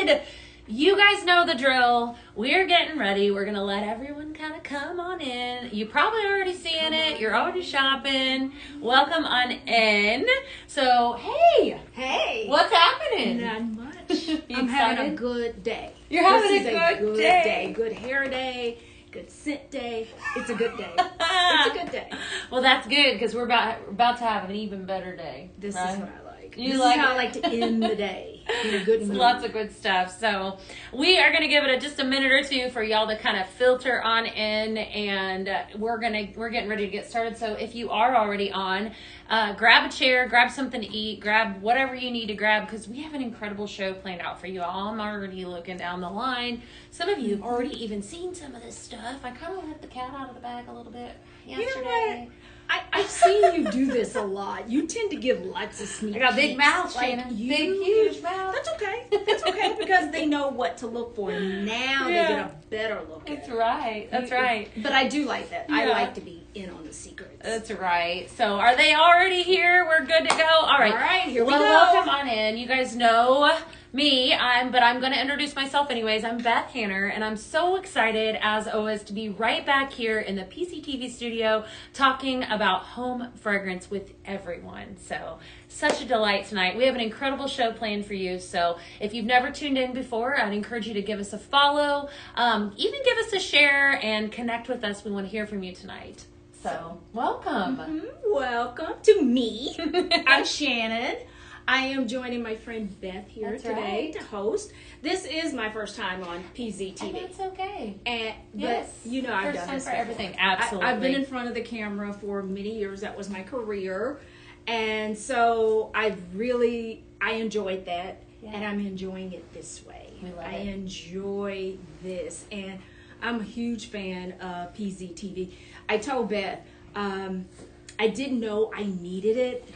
excited. You guys know the drill. We're getting ready. We're going to let everyone kind of come on in. You probably already seeing it. You're already shopping. Welcome on in. So, hey. Hey. What's happening? Not much. I'm excited? having a good day. You're having a good day. Good hair day. Good scent day. It's a good day. It's a good day. Well, that's good because we're about to have an even better day. This right? is what I like. You this like is how it? I like to end the day. In a good mood. Lots of good stuff. So we are going to give it just a minute or two for y'all to kind of filter on in, and we're getting ready to get started. So if you are already on, grab a chair, grab something to eat, grab whatever you need to grab, because we have an incredible show planned out for you all. I'm already looking down the line. Some of you have already even seen some of this stuff. I kind of let the cat out of the bag a little bit yesterday. You know what? I've seen you do this a lot. You tend to give lots of sneak I got big peeks. mouth, Like, Shannon. Big, huge mouth. That's okay. That's okay because they know what to look for. Now they get a better look at That's it. right. That's right. But I do like that. I Yeah. like to be in on the secrets. That's right. So are they already here? We're good to go. All right. All right, here we well, go. welcome on in. You guys know me. But I'm going to introduce myself anyways. I'm Beth Hanner, and I'm so excited as always to be right back here in the PZTV studio talking about home fragrance with everyone. So such a delight tonight. We have an incredible show planned for you. So if you've never tuned in before, I'd encourage you to give us a follow, even give us a share and connect with us. We want to hear from you tonight. So welcome. Welcome to me. I'm Shannon. I am joining my friend Beth here That's today right. to host. This is my first time on PZTV. And that's okay. But you know I've First done time this for before. everything. Absolutely. I've been in front of the camera for many years. That was my career. And so I enjoyed that. Yeah. And I'm enjoying it this way. We love I it. enjoy this. And I'm a huge fan of PZTV. I told Beth, I didn't know I needed it.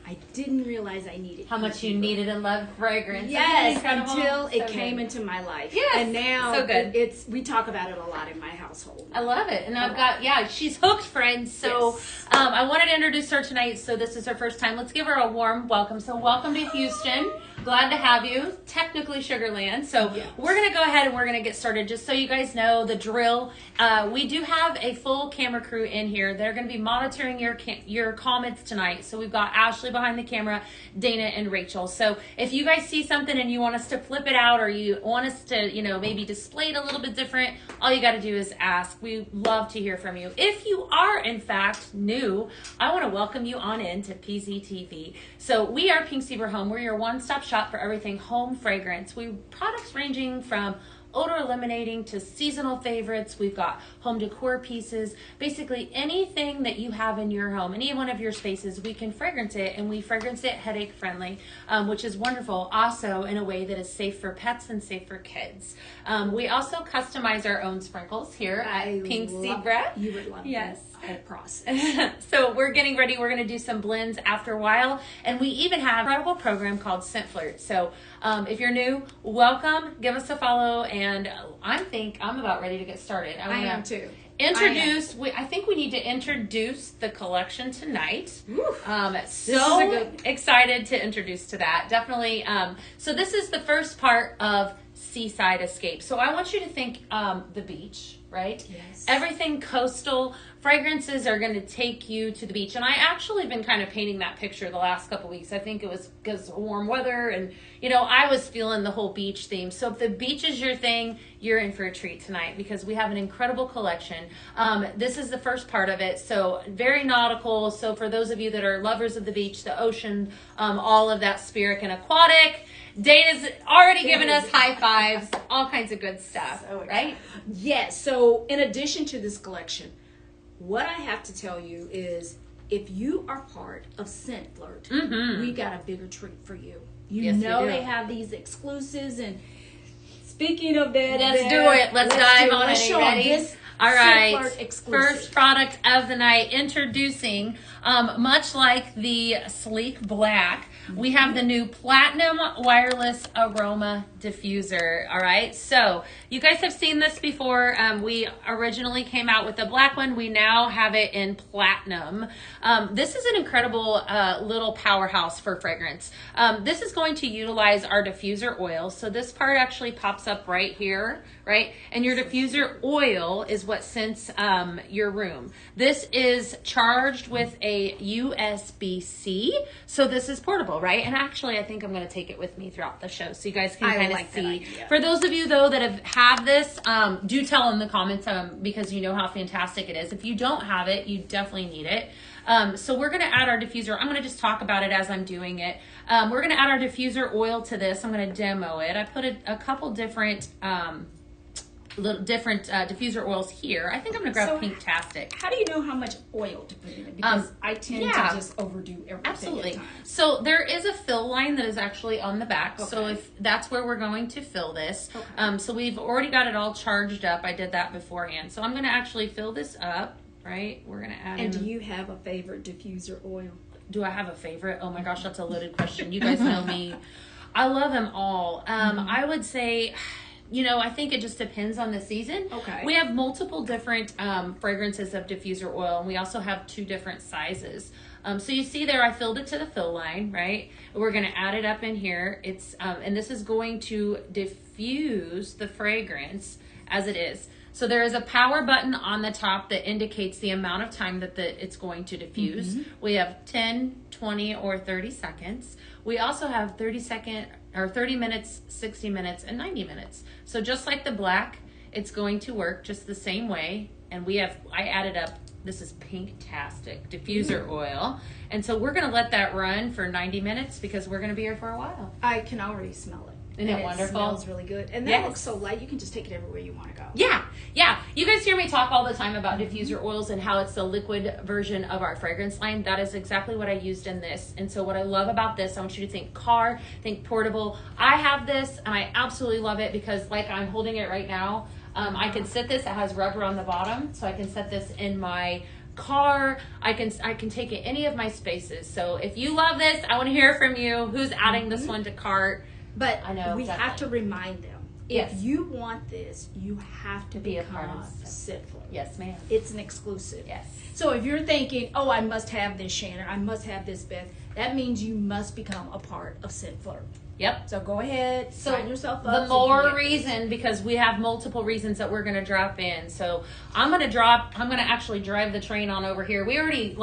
I didn't realize I needed How much you needed and loved fragrance. Yes, Isn't that incredible? until it So came good. into my life. Yes, and now so good. we talk about it a lot in my household. I love it. And I've got, she's hooked, friends. So Yes. I wanted to introduce her tonight. So this is her first time. Let's give her a warm welcome. So welcome to Houston. Glad to have you. Technically Sugarland. So Yes. we're going to go ahead and we're going to get started. Just so you guys know the drill. We do have a full camera crew in here. They're going to be monitoring your comments tonight. So we've got Ashley behind the camera, Dana and Rachel. So if you guys see something and you want us to flip it out or you want us to, maybe display it a little bit different, all you got to do is ask. We love to hear from you. If you are, in fact, new, I want to welcome you on in to PZTV. So we are Pink Zebra Home. We're your one-stop shop for everything home fragrance. We products ranging from odor eliminating to seasonal favorites. We've got home decor pieces, basically anything that you have in your home, any one of your spaces, we can fragrance it, and we fragrance it headache friendly, which is wonderful. Also in a way that is safe for pets and safe for kids. We also customize our own sprinkles here at Pink Zebra. You would love Yes. this whole process. So we're getting ready. We're going to do some blends after a while. And we even have an incredible program called Flirt. So if you're new, welcome. Give us a follow. And I think I'm about ready to get started. I am too. I think we need to introduce the collection tonight. So Excited to introduce to that. Definitely. So this is the first part of Seaside Escape. So I want you to think the beach, right? Yes. Everything coastal. Fragrances are going to take you to the beach. And I actually been kind of painting that picture the last couple of weeks. I think it was because of warm weather and, I was feeling the whole beach theme. So if the beach is your thing, you're in for a treat tonight because we have an incredible collection. This is the first part of it. So very nautical. So for those of you that are lovers of the beach, the ocean, all of that spirit and aquatic, Dana's already given us high fives, all kinds of good stuff, right? Yes. So in addition to this collection, what I have to tell you is if you are part of Scent Flirt, we got a bigger treat for you. Yes, we do. They have these exclusives, and speaking of that, Let's do it. Let's dive on it. Let's show Ready? this All Scent right. Flirt exclusive. First product of the night, introducing, much like the sleek black, We have the new Platinum Wireless Aroma Diffuser. All right, so you guys have seen this before. We originally came out with the black one. We now have it in Platinum. This is an incredible little powerhouse for fragrance. This is going to utilize our diffuser oil. So this part actually pops up right here, right? And your diffuser oil is what scents your room. This is charged with a USB-C. So this is portable, right? And actually, I think I'm going to take it with me throughout the show so you guys can kind of see. For those of you, though, that have this, do tell in the comments because you know how fantastic it is. If you don't have it, you definitely need it. So we're going to add our diffuser. I'm going to just talk about it as I'm doing it. We're going to add our diffuser oil to this. I'm going to demo it. I put a couple different diffuser oils here. I think I'm going to grab Pinktastic. How do you know how much oil to put in it? Because I tend to just overdo everything. Absolutely. At times. So there is a fill line that is actually on the back. Okay. So if that's where we're going to fill this. Okay. So we've already got it all charged up. I did that beforehand. So I'm going to actually fill this up. Right, we're gonna add. And do you have a favorite diffuser oil? Do I have a favorite? Oh my gosh, that's a loaded question. You guys know me. I love them all. I would say, you know, I think it just depends on the season. Okay. We have multiple different fragrances of diffuser oil, and we also have 2 different sizes. So you see there, I filled it to the fill line, right? We're gonna add it up in here. It's and this is going to diffuse the fragrance as it is. So there is a power button on the top that indicates the amount of time that it's going to diffuse. We have 10, 20, or 30 seconds. We also have 30 minutes, 60 minutes, and 90 minutes. So just like the black, it's going to work just the same way. And I added up, this is Pinktastic diffuser oil. And so we're gonna let that run for 90 minutes because we're gonna be here for a while. I can already smell it. Isn't it wonderful? It smells really good. And that looks so light, you can just take it everywhere you want to go. Yeah. You guys hear me talk all the time about diffuser oils and how it's the liquid version of our fragrance line. That is exactly what I used in this. And so what I love about this, I want you to think car, think portable. I have this and I absolutely love it because like I'm holding it right now. I can set this, it has rubber on the bottom, so I can set this in my car. I can take it any of my spaces. So if you love this, I want to hear from you. Who's adding this one to cart? But we have to remind them. Yes. If you want this, you have to be a part of Scent Flirt. Yes, ma'am. It's an exclusive. Yes. So if you're thinking, oh, I must have this, Shannon, I must have this, Beth, that means you must become a part of Scent Flirt. Yep. So go ahead, sign yourself up. The more reason, because we have multiple reasons that we're going to drop in. So I'm going to actually drive the train on over here. We already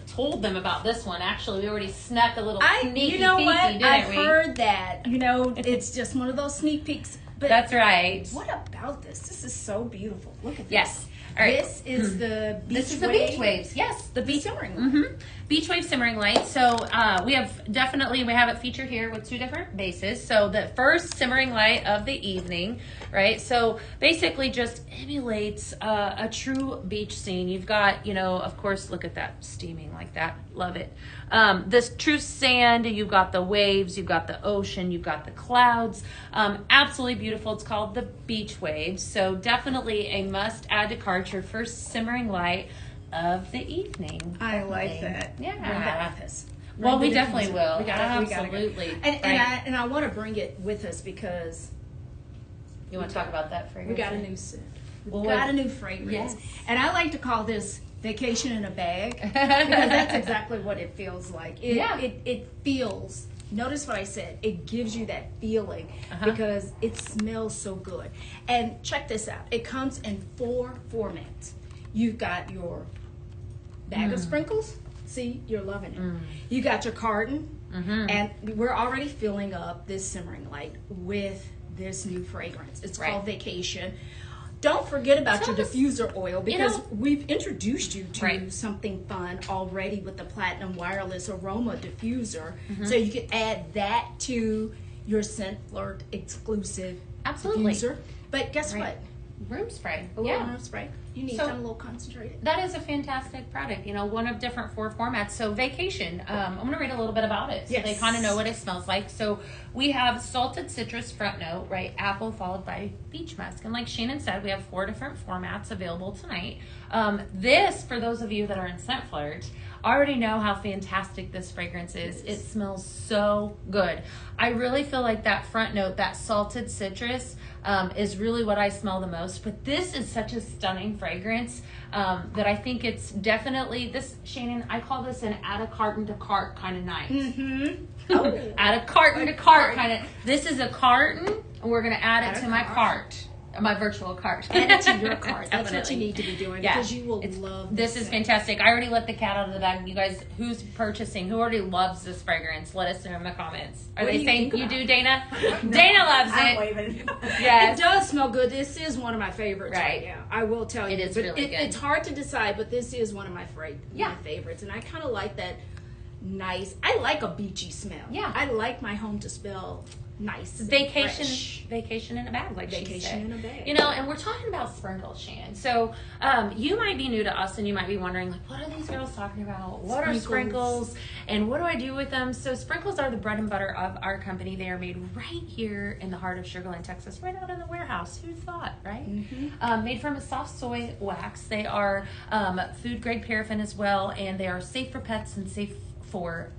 told them about this one. Actually, we already snuck a little sneaky peeky, didn't I've we? heard that. You know, it's just one of those sneak peeks. But that's right. What about this? This is so beautiful. Look at this. Yes. All right. This is the beach This is the beach waves. Yes, the beach simmering light. Beach wave simmering light. So we have it featured here with 2 different bases. So the first simmering light of the evening, right? So basically just emulates a true beach scene. You've got, of course, look at that steaming like that. Love it. This true sand, you've got the waves, you've got the ocean, you've got the clouds. Absolutely beautiful. It's called the beach waves. So definitely a must add to cart, your first simmering light of the evening. I like that. Yeah. Bring that with us. Well, we definitely will. Absolutely. And I want to bring it with us because you want to talk about that fragrance? We got a new scent. We got a new fragrance. Yes. And I like to call this vacation in a bag because that's exactly what it feels like. It feels, notice what I said, it gives you that feeling because it smells so good. And check this out. It comes in 4 formats. You've got your bag of sprinkles. See, you're loving it. You got your carton, and we're already filling up this simmering light with this new fragrance. It's called Vacation. Don't forget about your diffuser oil because we've introduced you to something fun already with the Platinum Wireless Aroma Diffuser. So you can add that to your Scent Flirt exclusive diffuser. But guess what? Room spray. A little room spray. You need something a little concentrated. That is a fantastic product. One of different 4 formats. So Vacation, I'm going to read a little bit about it so they kind of know what it smells like. So we have salted citrus front note, right? Apple followed by beach musk. And like Shannon said, we have 4 different formats available tonight. This, for those of you that are in Scent Flirt, I already know how fantastic this fragrance is. It smells so good. I really feel like that front note, that salted citrus, is really what I smell the most. But this is such a stunning fragrance that I think it's definitely this, Shannon, I call this an add a carton to cart kind of night. Mm-hmm. Oh. Add a carton to cart kind of. This is a carton, and we're going to add it to my cart. My virtual cart. Add it to your cart. That's what you need to be doing, because you will love this. This is fantastic. I already let the cat out of the bag. You guys, who's purchasing? Who already loves this fragrance? Let us know in the comments. Are they saying you do, Dana? Dana loves it. Yes. It does smell good. This is one of my favorites right now. I will tell you. It is really good. It's hard to decide, but this is one of my favorites. And I kind of like that nice. I like a beachy smell. Yeah. I like my home to smell nice. Vacation in a bag, like she said. In a bag. You know, and we're talking about sprinkles, Shannon. So you might be new to us, and you might be wondering, like, what are these girls talking about? What are sprinkles? And what do I do with them? So sprinkles are the bread and butter of our company. They are made right here in the heart of Sugar Land, Texas, right out in the warehouse. Who thought, right? Mm-hmm. Made from a soft soy wax. They are food grade paraffin as well, and they are safe for pets and safe for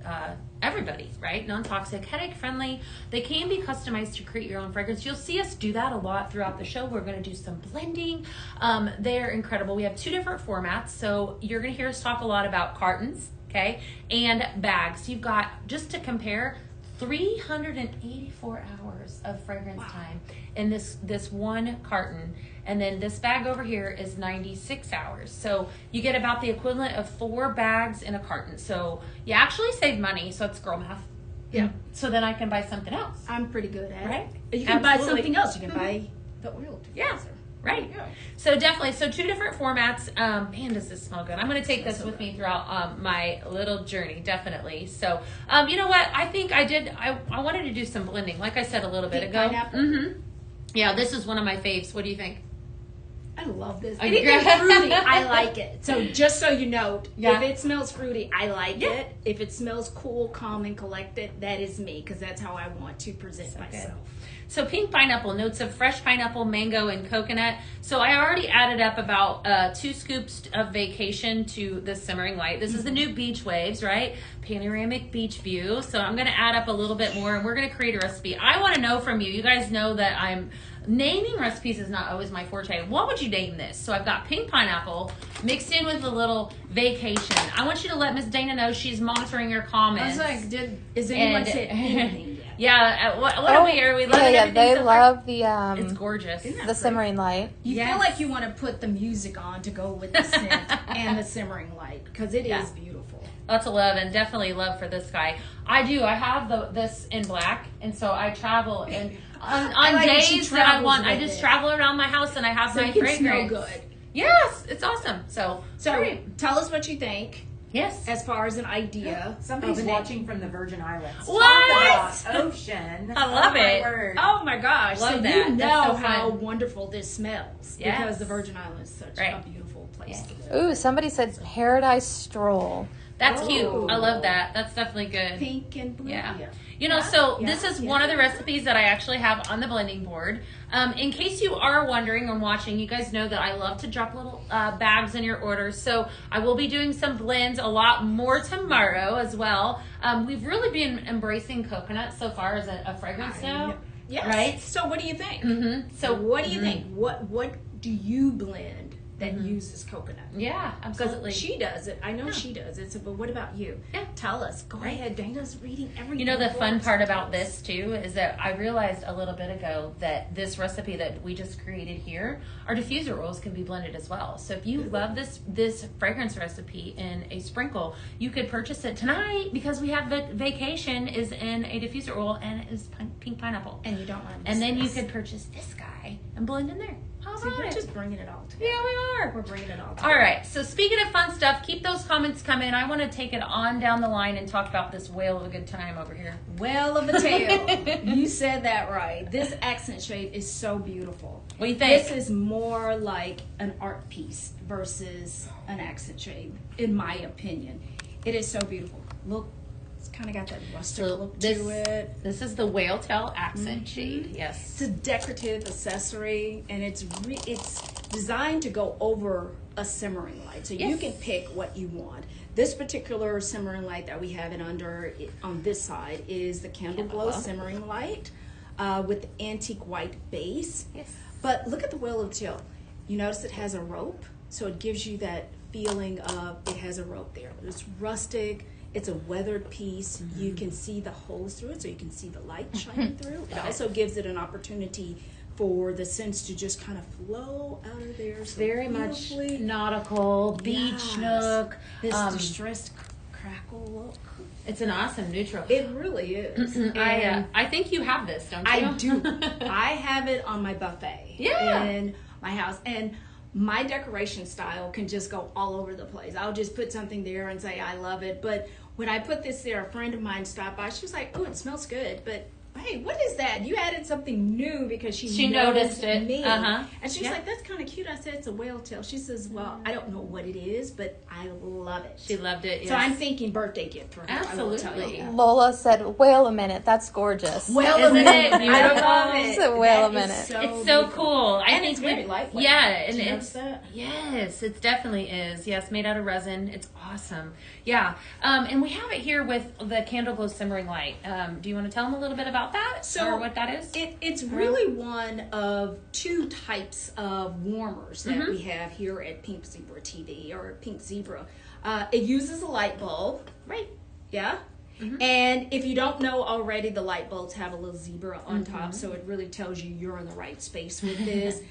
everybody, right? Non-toxic, headache friendly. They can be customized to create your own fragrance. You'll see us do that a lot throughout the show. We're going to do some blending. They're incredible. We have 2 different formats. So you're going to hear us talk a lot about cartons, okay, and bags. You've got, just to compare, 384 hours of fragrance time in this one carton. And then this bag over here is 96 hours. So you get about the equivalent of 4 bags in a carton. So you actually save money. So it's girl math. Yeah. So then I can buy something else. I'm pretty good at it. You can buy something else. You can buy the oil diffuser. Yeah. Right. Yeah. So definitely. So 2 different formats. Man, does this smell good. I'm going to take this with me throughout my little journey. Definitely. So, you know what? I think I wanted to do some blending. Like I said a little bit ago. Pineapple. Mm-hmm. Yeah, this is one of my faves. What do you think? I love this. Anything fruity, I like it. So just so you know, if it smells fruity, I like it. If it smells cool, calm, and collected, that is me, because that's how I want to present myself. Good. So pink pineapple, notes of fresh pineapple, mango, and coconut. So I already added up about 2 scoops of vacation to the simmering light. This is the new beach waves, right? Panoramic beach view. So I'm going to add up a little bit more, and we're going to create a recipe. I want to know from you. You guys know that naming recipes is not always my forte. What would you name this? So I've got pink pineapple mixed in with a little vacation. I want you to let Miss Dana know she's monitoring your comments. I was like, is anyone saying anything yet? Yeah, what are we? Are we loving everything? They so love far? the it's gorgeous. The simmering light. You feel like you want to put the music on to go with the scent and the simmering light, because it is beautiful. Lots of love, and definitely love for this guy. I do. I have this in black, and so I travel and on days that I want, I just travel around my house and I have my fragrance. Smell good. Yes, it's awesome. So tell us what you think. Yes. As far as an idea. Somebody's watching from the Virgin Islands. What? Talk about ocean. I love it. Word. Oh my gosh. Love so that. you know so how wonderful this smells. Yes. Because the Virgin Islands is such a beautiful place to live. Ooh, somebody said paradise stroll. That's cute. I love that. That's definitely good. Pink and blue. Yeah. You know, so this is one of the recipes that I actually have on the blending board. In case you are wondering and watching, you guys know that I love to drop little bags in your orders. So I will be doing some blends, a lot more tomorrow as well. We've really been embracing coconut so far as a fragrance now. Yes. Right? So what do you think? Mm-hmm. So what do you think? What do you blend that uses coconut? Yeah, absolutely. She does it. I know she does it. So, but what about you? Yeah. Tell us. Go ahead. Dana's reading everything. You know, the fun part about this too is that I realized a little bit ago that this recipe that we just created here, our diffuser oils can be blended as well. So if you love this fragrance recipe in a sprinkle, you could purchase it tonight, because we have the vacation is in a diffuser oil and it is pink pineapple. And you don't want to miss then you could purchase this guy and blend in there. So we're just bringing it all together. Yeah, we are. We're bringing it all together. All right. So speaking of fun stuff, keep those comments coming. I want to take it on down the line and talk about this whale of a good time over here. Whale of a tale. You said that right. This accent shade is so beautiful. What do you think? This is more like an art piece versus an accent shade, in my opinion. It is so beautiful. Look. It's kind of got that rustic look to it. This is the whale tail accent shade. Yes. It's a decorative accessory, and it's designed to go over a simmering light. So you can pick what you want. This particular simmering light that we have it under on this side is the Candle Glow simmering light with the antique white base. Yes. But look at the wheel of teal. You notice it has a rope, so it gives you that feeling of it has a rope there. It's rustic. It's a weathered piece. You can see the holes through it, so you can see the light shining through. It also gives it an opportunity for the scents to just kind of flow out of there. So Very much beautifully. nautical, beach Yes. nook. This distressed crackle look. It's an awesome neutral. It really is. I think you have this, don't you? I do. I have it on my buffet in my house. And my decoration style can just go all over the place. I'll just put something there and say, I love it. But when I put this there, a friend of mine stopped by. She was like, oh, it smells good. But hey, what is that? You added something new because she noticed it. me. Uh-huh. And she was like, that's kind of cute. I said, it's a whale tail. She says, well, I don't know what it is, but I love it. She loved it. Yes. So I'm thinking birthday gift for her. Absolutely. Lola said, wait a minute. That's gorgeous. Well, Isn't it I beautiful? love it. It's a whale That a is minute. It's so cool. I And think it's very lightweight. Yeah, and Did you it's notice that? yes, it definitely is. Yes, made out of resin. It's awesome. Yeah, and we have it here with the Candle Glow simmering light. Do you want to tell them a little bit about that, or what that is? It's really one of two types of warmers that we have here at Pink Zebra TV or Pink Zebra. It uses a light bulb, right? Yeah. And if you don't know already, the light bulbs have a little zebra on top, so it really tells you you're in the right space with this.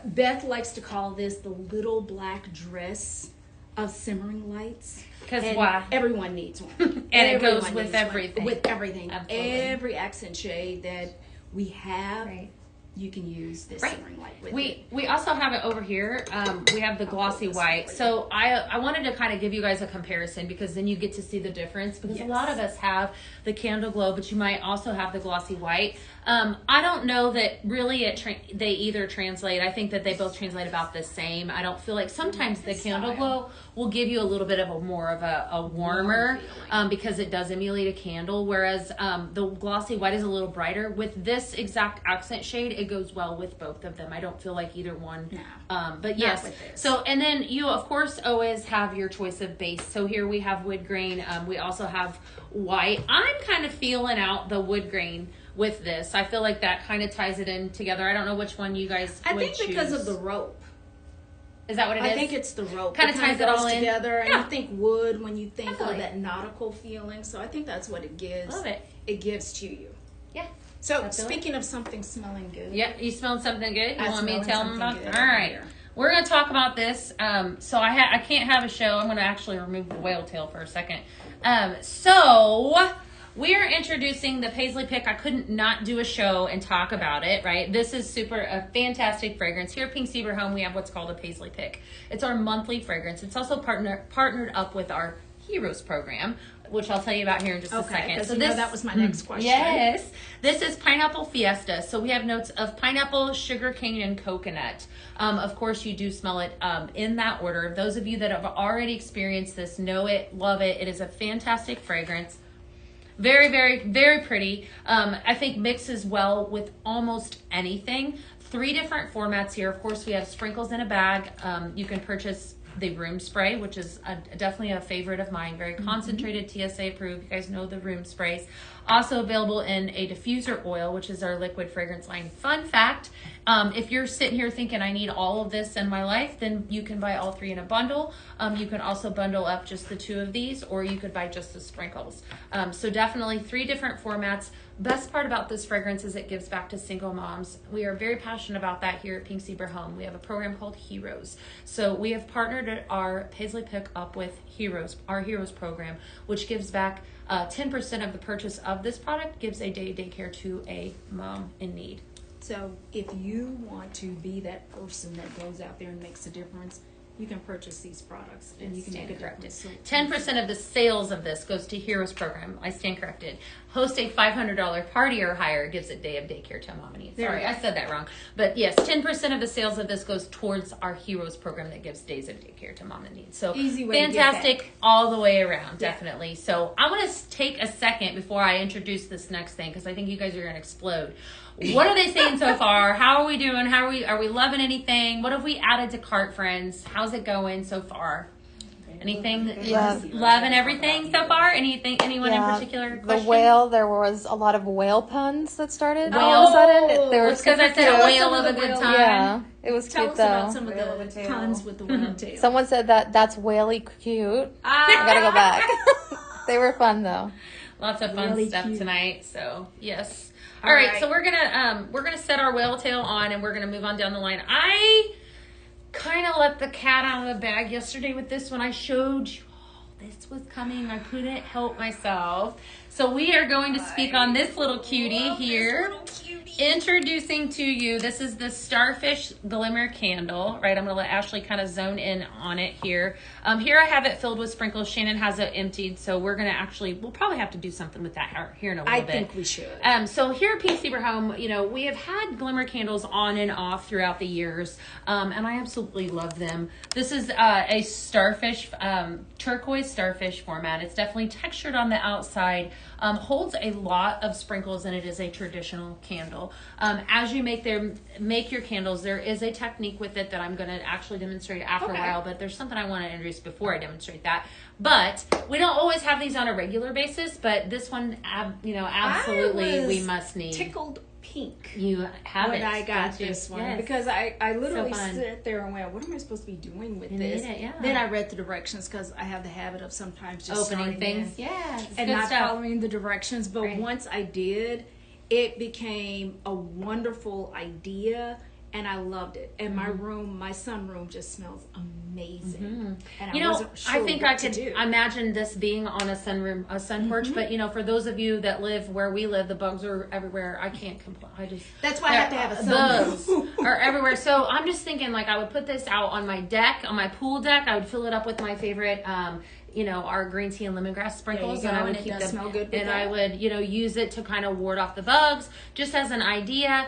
Beth likes to call this the little black dress of simmering lights. Because And why? Everyone needs one. And it goes Everyone with needs one. everything. With everything. Absolutely. Every accent shade that we have, Right. you can use this Right. simmering light with it. We also have it over here. We have the glossy white. So I wanted to kind of give you guys a comparison because then you get to see the difference. Because a lot of us have the Candle Glow, but you might also have the glossy white. I don't know that really they either translate. I think that they both translate about the same. I don't feel like sometimes the Candle Glow will give you a little bit of a more of a warmer because it does emulate a candle, whereas the glossy white is a little brighter. With this exact accent shade, it goes well with both of them. I don't feel like either one. No. But yes. with this. So and then you of course always have your choice of base. So here we have wood grain. We also have white. I'm kind of feeling out the wood grain with this. I feel like that kind of ties it in together. I don't know which one you guys I would think because choose. of the rope. Is that what it is? I think it's the rope. Kinda ties it all goes in. together, and Yeah. you think wood when you think Definitely. of that nautical feeling. So I think that's what it gives. Love it. It gives to you. Yeah. So I feel speaking of something smelling good. Yep, you smelling something good? You I want me to smelling tell them something about? good All over right, here. we're gonna talk about this. So I can't have a show. I'm gonna actually remove the whale tail for a second. So we are introducing the Paisley Pick. I couldn't not do a show and talk about it. Right, this is a fantastic fragrance. Here at Pink Zebra Home, we have what's called a Paisley Pick. It's our monthly fragrance. It's also partnered up with our Heroes program, which I'll tell you about here in just a second. because So that was my next question. Yes. This is Pineapple Fiesta. So we have notes of pineapple, sugarcane, and coconut. Of course, you do smell it in that order. Those of you that have already experienced this know it, love it. It is a fantastic fragrance. Very, very, very pretty. I think mixes well with almost anything. 3 different formats here. Of course, we have sprinkles in a bag. You can purchase the room spray, which is definitely a favorite of mine. Very concentrated, TSA approved. You guys know the room sprays. Also available in a diffuser oil, which is our liquid fragrance line. Fun fact, if you're sitting here thinking I need all of this in my life, then you can buy all 3 in a bundle. You can also bundle up just the 2 of these, or you could buy just the sprinkles. So definitely 3 different formats. Best part about this fragrance is it gives back to single moms. We are very passionate about that here at Pink Zebra Home. We have a program called Heroes. So we have partnered our Paisley Pick up with Heroes, our Heroes program, which gives back 10% of the purchase of this product, gives a day daycare to a mom in need. So if you want to be that person that goes out there and makes a difference, you can purchase these products and you can make a difference. So 10% of the sales of this goes to Heroes program. I stand corrected. Host a $500 party or higher, gives a day of daycare to mom in need. Sorry, I said that wrong. But yes, 10% of the sales of this goes towards our Heroes program that gives days of daycare to mom in need. So Easy way to get fantastic all the way around, definitely. So I want to take a second before I introduce this next thing because I think you guys are going to explode. What are they saying so far? How are we doing? Are we loving anything? What have we added to cart, friends? How's it going so far? Anything? Yeah. Love and everything so far? Anyone in particular? The Question? whale, there was a lot of whale puns that started all Whale? of a sudden. They were It's because I super said a cute. whale of a good time. Yeah, it was Tell cute us though. about some of Whale of a the tail. puns with the whale tail. Someone said that's whaley cute. Ah. I gotta go back. They were fun though. Lots of fun Really stuff cute. tonight. So yes. All right. So we're gonna set our whale tail on, and we're gonna move on down the line. I kind of let the cat out of the bag yesterday with this when I showed you. This was coming. I couldn't help myself. So we are going to speak on this little cutie here. Introducing to you, this is the Starfish Glimmer Candle, right? I'm going to let Ashley kind of zone in on it here. Here I have it filled with sprinkles. Shannon has it emptied, so we'll probably have to do something with that here in a little bit. I think we should. So here at PZTV Home, we have had glimmer candles on and off throughout the years, and I absolutely love them. This is a starfish, turquoise starfish format. It's definitely textured on the outside, holds a lot of sprinkles, and it is a traditional candle. As you make your candles, there is a technique with it that I'm going to actually demonstrate after a while, but there's something I want to introduce before I demonstrate that. But we don't always have these on a regular basis, but this one, absolutely we must need. Tickled pink. You have when it. I got don't you? this one Yes. because I literally So fun. sit there and went, what am I supposed to be doing with You this? need it, yeah. Then I read the directions because I have the habit of sometimes just Opening starting things. in Yeah. It's and good not stuff. following the directions. But Right. once I did, it became a wonderful idea. And I loved it. And my room, my sunroom just smells amazing. And I wasn't sure I think what I to could do. imagine this being on a sun porch. But for those of you that live where we live, the bugs are everywhere. I can't complain. That's why I have to have a bugs sunroom. are everywhere. So I'm just thinking, I would put this out on my deck, on my pool deck. I would fill it up with my favorite. Our green tea and lemongrass sprinkles, There you and I go, would and it keep does them. smell good with and that. I would, use it to kind of ward off the bugs, just as an idea.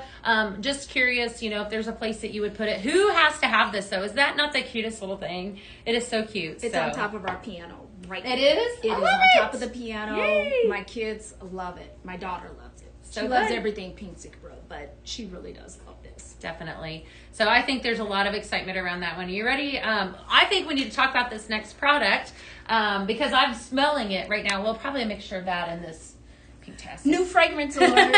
Just curious, if there's a place that you would put it. Who has to have this though? Is that not the cutest little thing? It is so cute. It's on top of our piano, right? It is? It I is love on it. top of the piano. Yay. My kids love it. My daughter loves it. So She loves good. everything Pink Road, but she really does love this. Definitely. So I think there's a lot of excitement around that one. Are you ready? I think we need to talk about this next product because I'm smelling it right now. Well, probably a mixture of that and this pink tassel. New fragrance alert.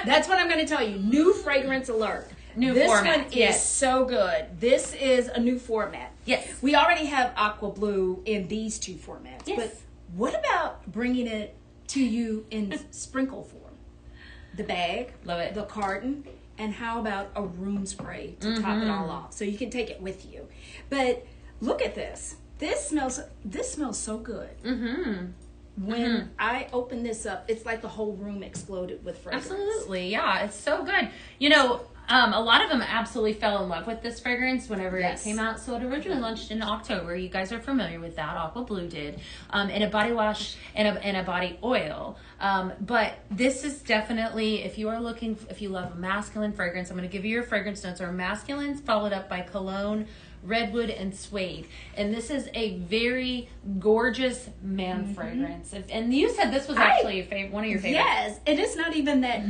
That's what I'm going to tell you. New fragrance alert. New this format, one is yes. so good. This is a new format. Yes. We already have aqua blue in these two formats. Yes. But what about bringing it to you in sprinkle form? The bag, Love it. the carton, and how about a room spray to top it all off? So you can take it with you. But look at this. This smells so good. When I open this up, it's like the whole room exploded with fragrance. Absolutely. Yeah, it's so good. A lot of them absolutely fell in love with this fragrance whenever Yes. it came out. So it originally launched in October. You guys are familiar with that. Aqua Blue did. In a body wash and a body oil. But this is definitely, if you love a masculine fragrance, I'm going to give you your fragrance notes. Are masculines followed up by cologne, redwood, and suede. And this is a very gorgeous man fragrance. And you said this was actually one of your favorites. Yes, and it's not even that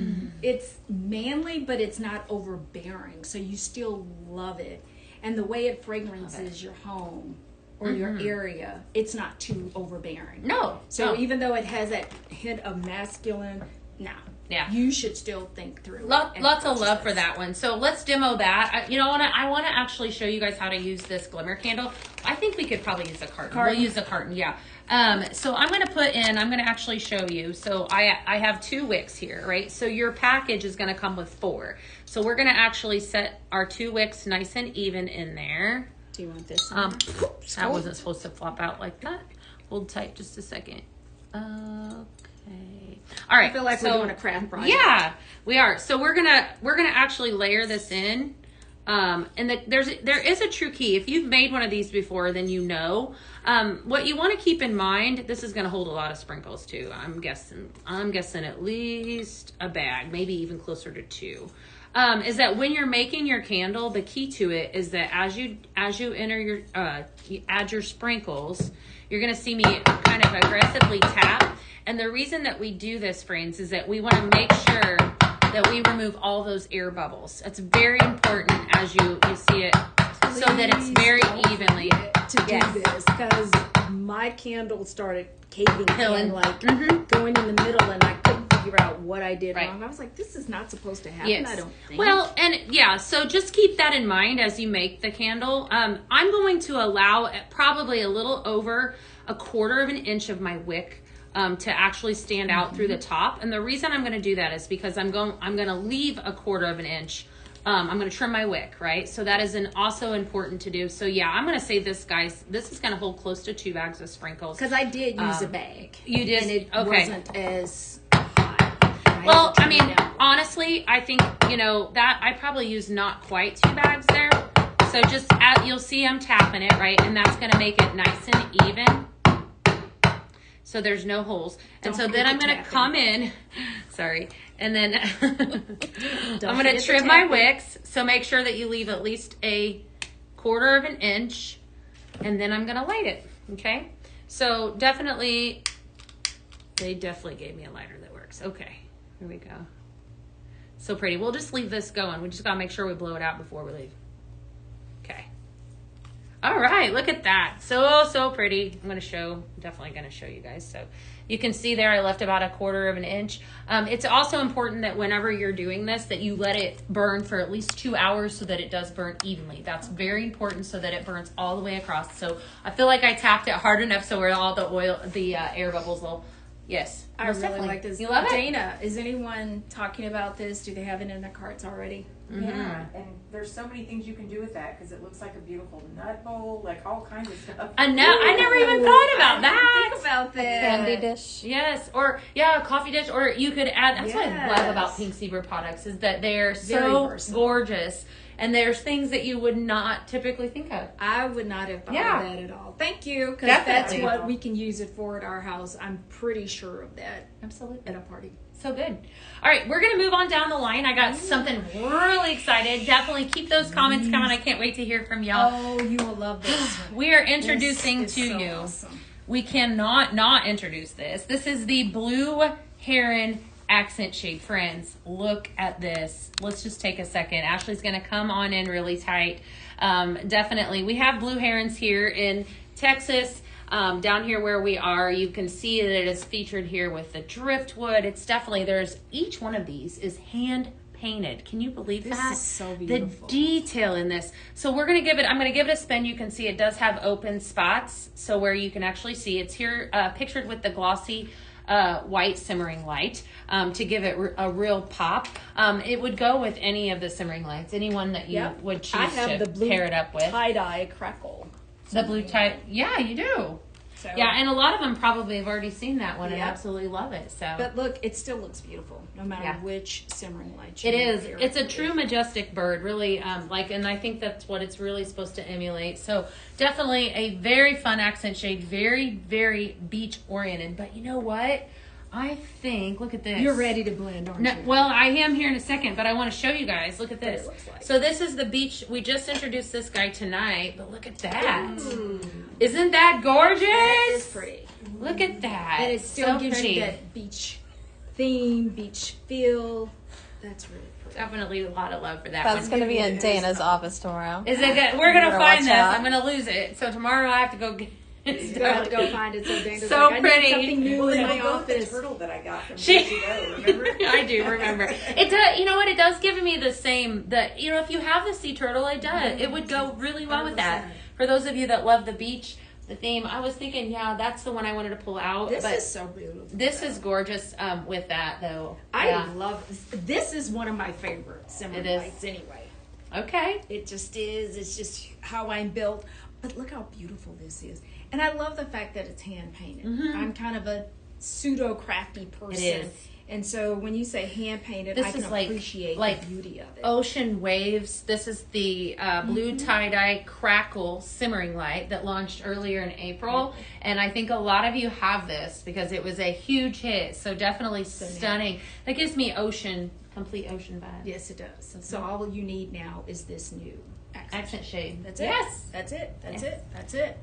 it's manly, but it's not overbearing. So you still love it. And the way it fragrances your home or your area, it's not too overbearing. No. So no. even though it has that hint of masculine, Yeah. you should still think through it. Lots and of purchase love for this. that one. So let's demo that. I want to actually show you guys how to use this glimmer candle. I think we could probably use a carton. We'll use a carton, yeah. So I'm going to actually show you. So I have 2 wicks here, right? So your package is going to come with 4. So we're going to actually set our 2 wicks nice and even in there. Do you want this? That wasn't supposed to flop out like that. Hold tight just a second. Okay. All right. I feel like we're doing a craft project. Yeah, we are. So we're gonna actually layer this in. There is a true key. If you've made one of these before, then you know. What you want to keep in mind, this is going to hold a lot of sprinkles too. I'm guessing at least a bag, maybe even closer to 2. Is that when you're making your candle, the key to it is that as you enter your you add your sprinkles, you're going to see me kind of aggressively tap. And the reason that we do this, friends, is that we want to make sure that we remove all those air bubbles. It's very important as you see it, so that it's very evenly. to do this because my candle started caving Killing. in, like going in the middle, and I couldn't figure out what I did Right. wrong. I was like, this is not supposed to happen. Yes. I don't think. Well, and yeah, so just keep that in mind as you make the candle. I'm going to allow probably a little over 1/4 of an inch of my wick to actually stand out through the top. And the reason I'm going to do that is because I'm going to leave 1/4 of an inch. I'm going to trim my wick, right? So that is also important to do. So yeah, I'm going to say this, guys. This is going to hold close to 2 bags of sprinkles. because I did use a bag. You did? And it Okay. wasn't as hot. Well, I mean, honestly, I think, that I probably used not quite 2 bags there. So just, you'll see I'm tapping it, right? And that's going to make it nice and even. So there's no holes. And so then I'm going to come in, sorry, and then I'm going to trim my wicks. So make sure that you leave at least 1/4 of an inch, and then I'm going to light it, okay? So definitely, they definitely gave me a lighter that works. Okay, here we go. So pretty. We'll just leave this going. We just got to make sure we blow it out before we leave. Okay. All right, look at that. So pretty. I'm definitely going to show you guys. So you can see there I left about 1/4 of an inch. It's also important that whenever you're doing this, that you let it burn for at least 2 hours so that it does burn evenly. That's very important so that it burns all the way across. So I feel like I tapped it hard enough so where all the air bubbles will, yes. I most really definitely. like this. You love it? Dana, is anyone talking about this? Do they have it in their carts already? Yeah, and there's so many things you can do with that because it looks like a beautiful nut bowl, like all kinds of stuff. I know. I never even thought about that. Think about that. Candy dish. Yes, or a coffee dish, or you could add. That's what I love about Yes. Pink Zebra products is that they're Very so versatile. gorgeous, and there's things that you would not typically think of. I would not have thought Yeah. of that at all. Thank you, because that's Definitely. what we can use it for at our house. I'm pretty sure of that Absolutely. at a party. So good. All right, we're going to move on down the line. I got something really excited. Definitely keep those comments coming. I can't wait to hear from y'all. Oh, you will love this. We are introducing This to is so you. awesome. We cannot not introduce this. This is the Blue Heron accent shade. Friends, look at this. Let's just take a second. Ashley's going to come on in really tight. Definitely. We have Blue Herons here in Texas. Down here where we are, you can see that it is featured here with the driftwood. It's definitely, each one of these is hand painted. Can you believe This that? is so beautiful. The detail in this. So I'm going to give it a spin. You can see it does have open spots. So where you can actually see it's here pictured with the glossy white simmering light to give it a real pop. It would go with any of the simmering lights, any one that you would choose I have to the blue pair it up with. tie-dye crackle. The blue tie, yeah, you do. So, Yeah, and a lot of them probably have already seen that one and Yeah. absolutely love it. So But look, it still looks beautiful, no matter Yeah. which simmering light. it you is. pair It's it a with. true majestic bird, really. And I think that's what it's really supposed to emulate. So definitely a very fun accent shade, very, very beach oriented. But you know what? I think, look at this. You're ready to blend, aren't No, you? well, I am here in a second, but I want to show you guys. Look at What it this. looks like. So this is the beach. We just introduced this guy tonight, but look at that. Isn't that gorgeous? That is pretty. Look at that. And it still So gives pretty. you that beach theme, beach feel. That's really pretty. Definitely a lot of love for that That's one. going to be in Dana's office tomorrow. Is it good? We're gonna better find watch this. out. I'm gonna lose it. So tomorrow I have to go get You have to go find it. So Dana's So like, pretty. I need something new Well, in then my we'll go with the office. turtle that I got from She- years ago, remember? I do remember. It does. You know what? It does give me the same. If you have the sea turtle, it does. It would go really well with that. 100%. For those of you that love the beach, the theme. I was thinking, yeah, that's the one I wanted to pull out. This but is so beautiful. this is gorgeous. With that though. I Yeah. love this. Is one of my favorite simmering It is. lights anyway. Okay. It just is. It's just how I'm built. But look how beautiful this is. And I love the fact that it's hand painted. I'm kind of a pseudo crafty person. It is. And so when you say hand painted, This I can is like- appreciate like the beauty of it. Ocean Waves. This is the blue tie-dye crackle simmering light that launched earlier in April. And I think a lot of you have this because it was a huge hit. So definitely stunning. That gives me complete ocean vibe. Yes, it does. So all you need now is this new Accent shade. That's it. Yes. That's it. That's Yes. it. That's it.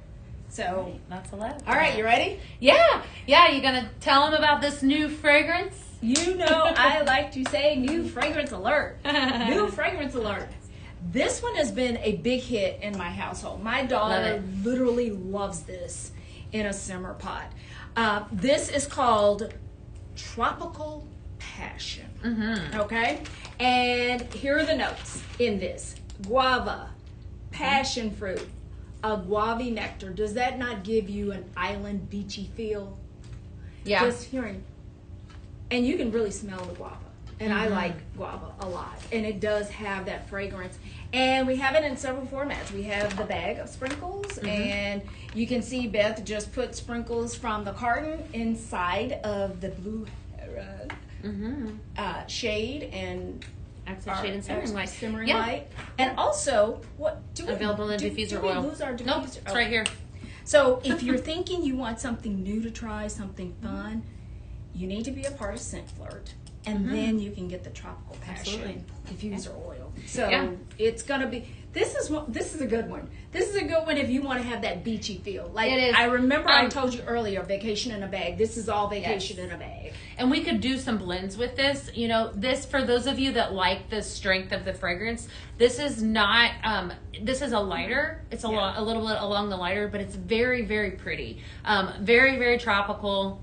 So, Lots of love. all right, you ready? Yeah. Yeah. You gonna tell them about this new fragrance? You know, I like to say new fragrance alert. New fragrance alert. This one has been a big hit in my household. My daughter literally loves this. in a simmer pot. This is called Tropical Passion. Okay? And here are the notes in this. Guava, passion fruit, agave nectar. Does that not give you an island beachy feel? Yeah. Just hearing. And you can really smell the guava. And I like guava a lot. And it does have that fragrance. And we have it in several formats. We have the bag of sprinkles. And you can see Beth just put sprinkles from the carton inside of the blue shade and Accent shade and simmering light. light. And also, what do we Available in diffuser oil. We lose our diffuser? Nope, it's right here. So if you're thinking you want something new to try, something fun, you need to be a part of Scent Flirt. And then you can get the Tropical Passion diffuser oil. So it's gonna be. This is a good one. This is a good one if you want to have that beachy feel. Like It is. I remember I told you earlier, vacation in a bag. This is all vacation in a bag. And we could do some blends with this. You know, this, for those of you that like the strength of the fragrance, this is not, this is a lighter. It's a little bit along the lighter, but it's very, very pretty. Very, very tropical.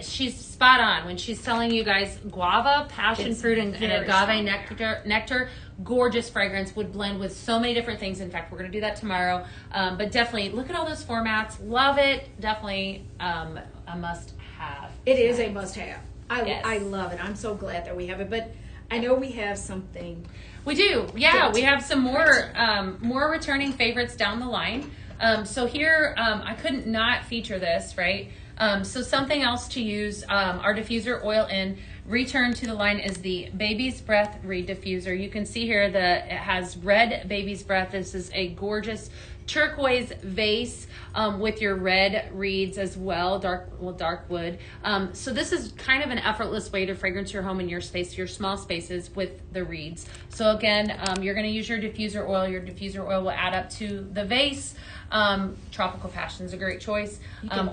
She's spot on when she's telling you guys guava, passion fruit, and agave nectar. Gorgeous fragrance, would blend with so many different things. In fact, we're going to do that tomorrow. But definitely look at all those formats. Love it. Definitely a must have. It is a must have. I love it. I'm so glad that we have it. But I know we have something. We do. Yeah, we have some more returning favorites down the line. So here, I couldn't not feature this, right? So something else to use our diffuser oil in. Return to the line is the Baby's Breath Reed Diffuser. You can see here that it has red Baby's Breath. This is a gorgeous turquoise vase with your red reeds as well, dark wood. So this is kind of an effortless way to fragrance your home and your space, your small spaces with the reeds. So again, you're going to use your diffuser oil. Your diffuser oil will add up to the vase. Tropical Passion is a great choice,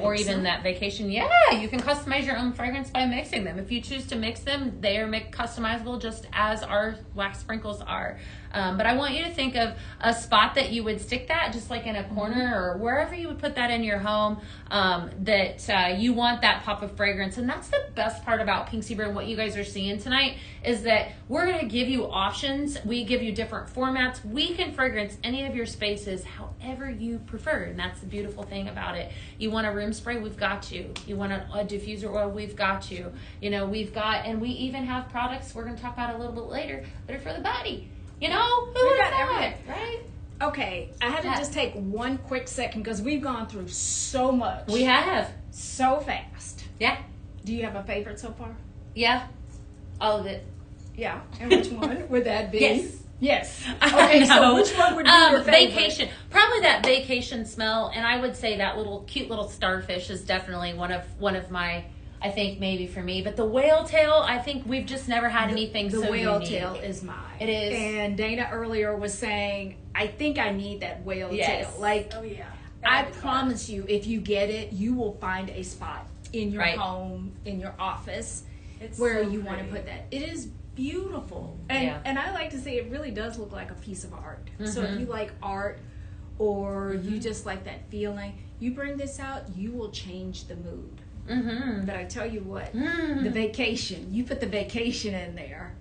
or even that vacation. Yeah, you can customize your own fragrance by mixing them. If you choose to mix them, they are customizable just as our wax sprinkles are. But I want you to think of a spot that you would stick that, just like in a corner or wherever you would put that in your home, that you want that pop of fragrance. And that's the best part about Pink Zebra and what you guys are seeing tonight is that we're going to give you options. We give you different formats. We can fragrance any of your spaces however you prefer. And that's the beautiful thing about it. You want a room spray? We've got you. You want a diffuser oil? We've got you. You know, we've got, and we even have products we're going to talk about a little bit later that are for the body. You know, who would have thought, right? Okay, I had to just take one quick second because we've gone through so much. We have. So fast. Yeah. Do you have a favorite so far? Yeah. All of it. Yeah. And which one would that be? Yes. Yes. Okay, so which one would be your favorite? Vacation. Probably that vacation smell, and I would say that cute little starfish is definitely one of my, I think maybe for me. But the whale tail, I think we've just never had anything so unique. The whale tail is mine. It is. And Dana earlier was saying, I think I need that whale tail. Like, Oh yeah. I promise you, if you get it, you will find a spot in your Right. home, in your office, It's where so you want to pretty. put that. It is beautiful. And I like to say it really does look like a piece of art. So if you like art or you just like that feeling, you bring this out, you will change the mood. But I tell you what, the vacation, you put the vacation in there,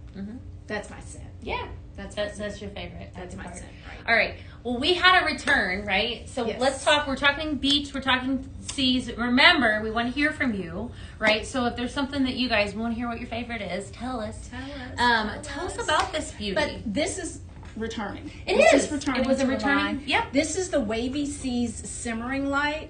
that's my scent. Yeah. That's your favorite. That's my scent, right? All right. Well, we had a return, right? So Yes. let's talk. We're talking beach. We're talking seas. Remember, we want to hear from you, right? So if there's something that you guys want to hear what your favorite is, tell us. Tell us about this beauty. But this is returning. It This is. returning. It was a to the returning. line. Yep. This is the Wavy Seas simmering light.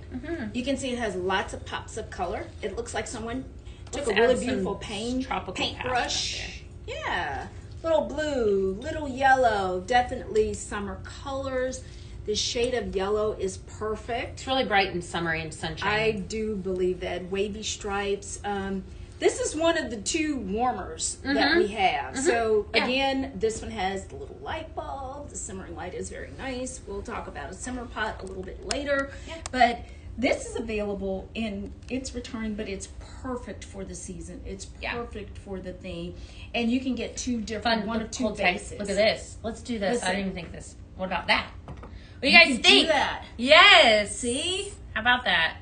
You can see it has lots of pops of color. It looks like someone took Let's a really add some beautiful tropical paintbrush. passion Yeah. Little blue, little yellow, definitely summer colors. The shade of yellow is perfect. It's really bright and summery and sunshine. I do believe that. Wavy stripes. This is one of the two warmers that we have. So again, this one has the little light bulb. The simmering light is very nice. We'll talk about a simmer pot a little bit later. Yeah. But this is available in its return, but it's perfect for the season. It's perfect for the theme. And you can get two different, one of two bases. Look at this. Let's do this. Listen. I didn't even think this. What about that? What do you guys can think? do that. Yes. See? How about that?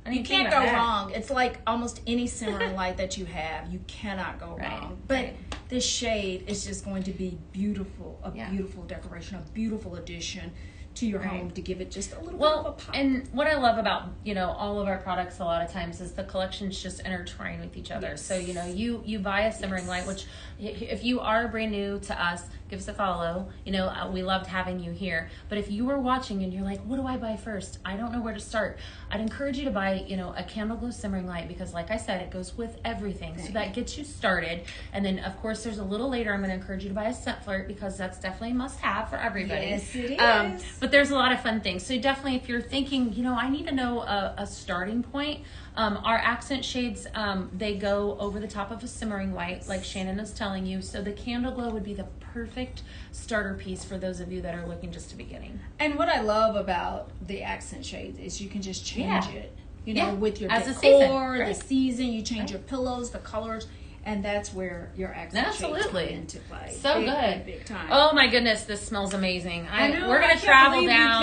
I You didn't think can't go about that. wrong. It's like almost any simmering light that you have. You cannot go Right, wrong. But right. this shade is just going to be beautiful. A Yeah. beautiful decoration, a beautiful addition to your Right. home to give it just a little bit of a Well, pop. and what I love about, you know, all of our products a lot of times is the collections just intertwine with each other. Yes. So, you know, you buy a simmering light, which if you are brand new to us, give us a follow. You know, we loved having you here. But if you are watching and you're like, what do I buy first? I don't know where to start. I'd encourage you to buy, you know, a candle glow simmering light because like I said, it goes with everything. So that gets you started. And then of course there's a little later, I'm going to encourage you to buy a scent flirt because that's definitely a must have for everybody. Yes, it is. But there's a lot of fun things. So definitely if you're thinking, you know, I need to know a starting point, our accent shades, they go over the top of a simmering light, like Shannon is telling you. So the candle glow would be the perfect starter piece for those of you that are looking just to beginning. And what I love about the accent shades is you can just change it. You know, Yeah. with your As the decor, season, the right. season, you change Right. your pillows, the colors, and that's where your accent shades Absolutely. come into play. So big, good. big time. Oh my goodness, this smells amazing. I know, We're I gonna can't travel believe down.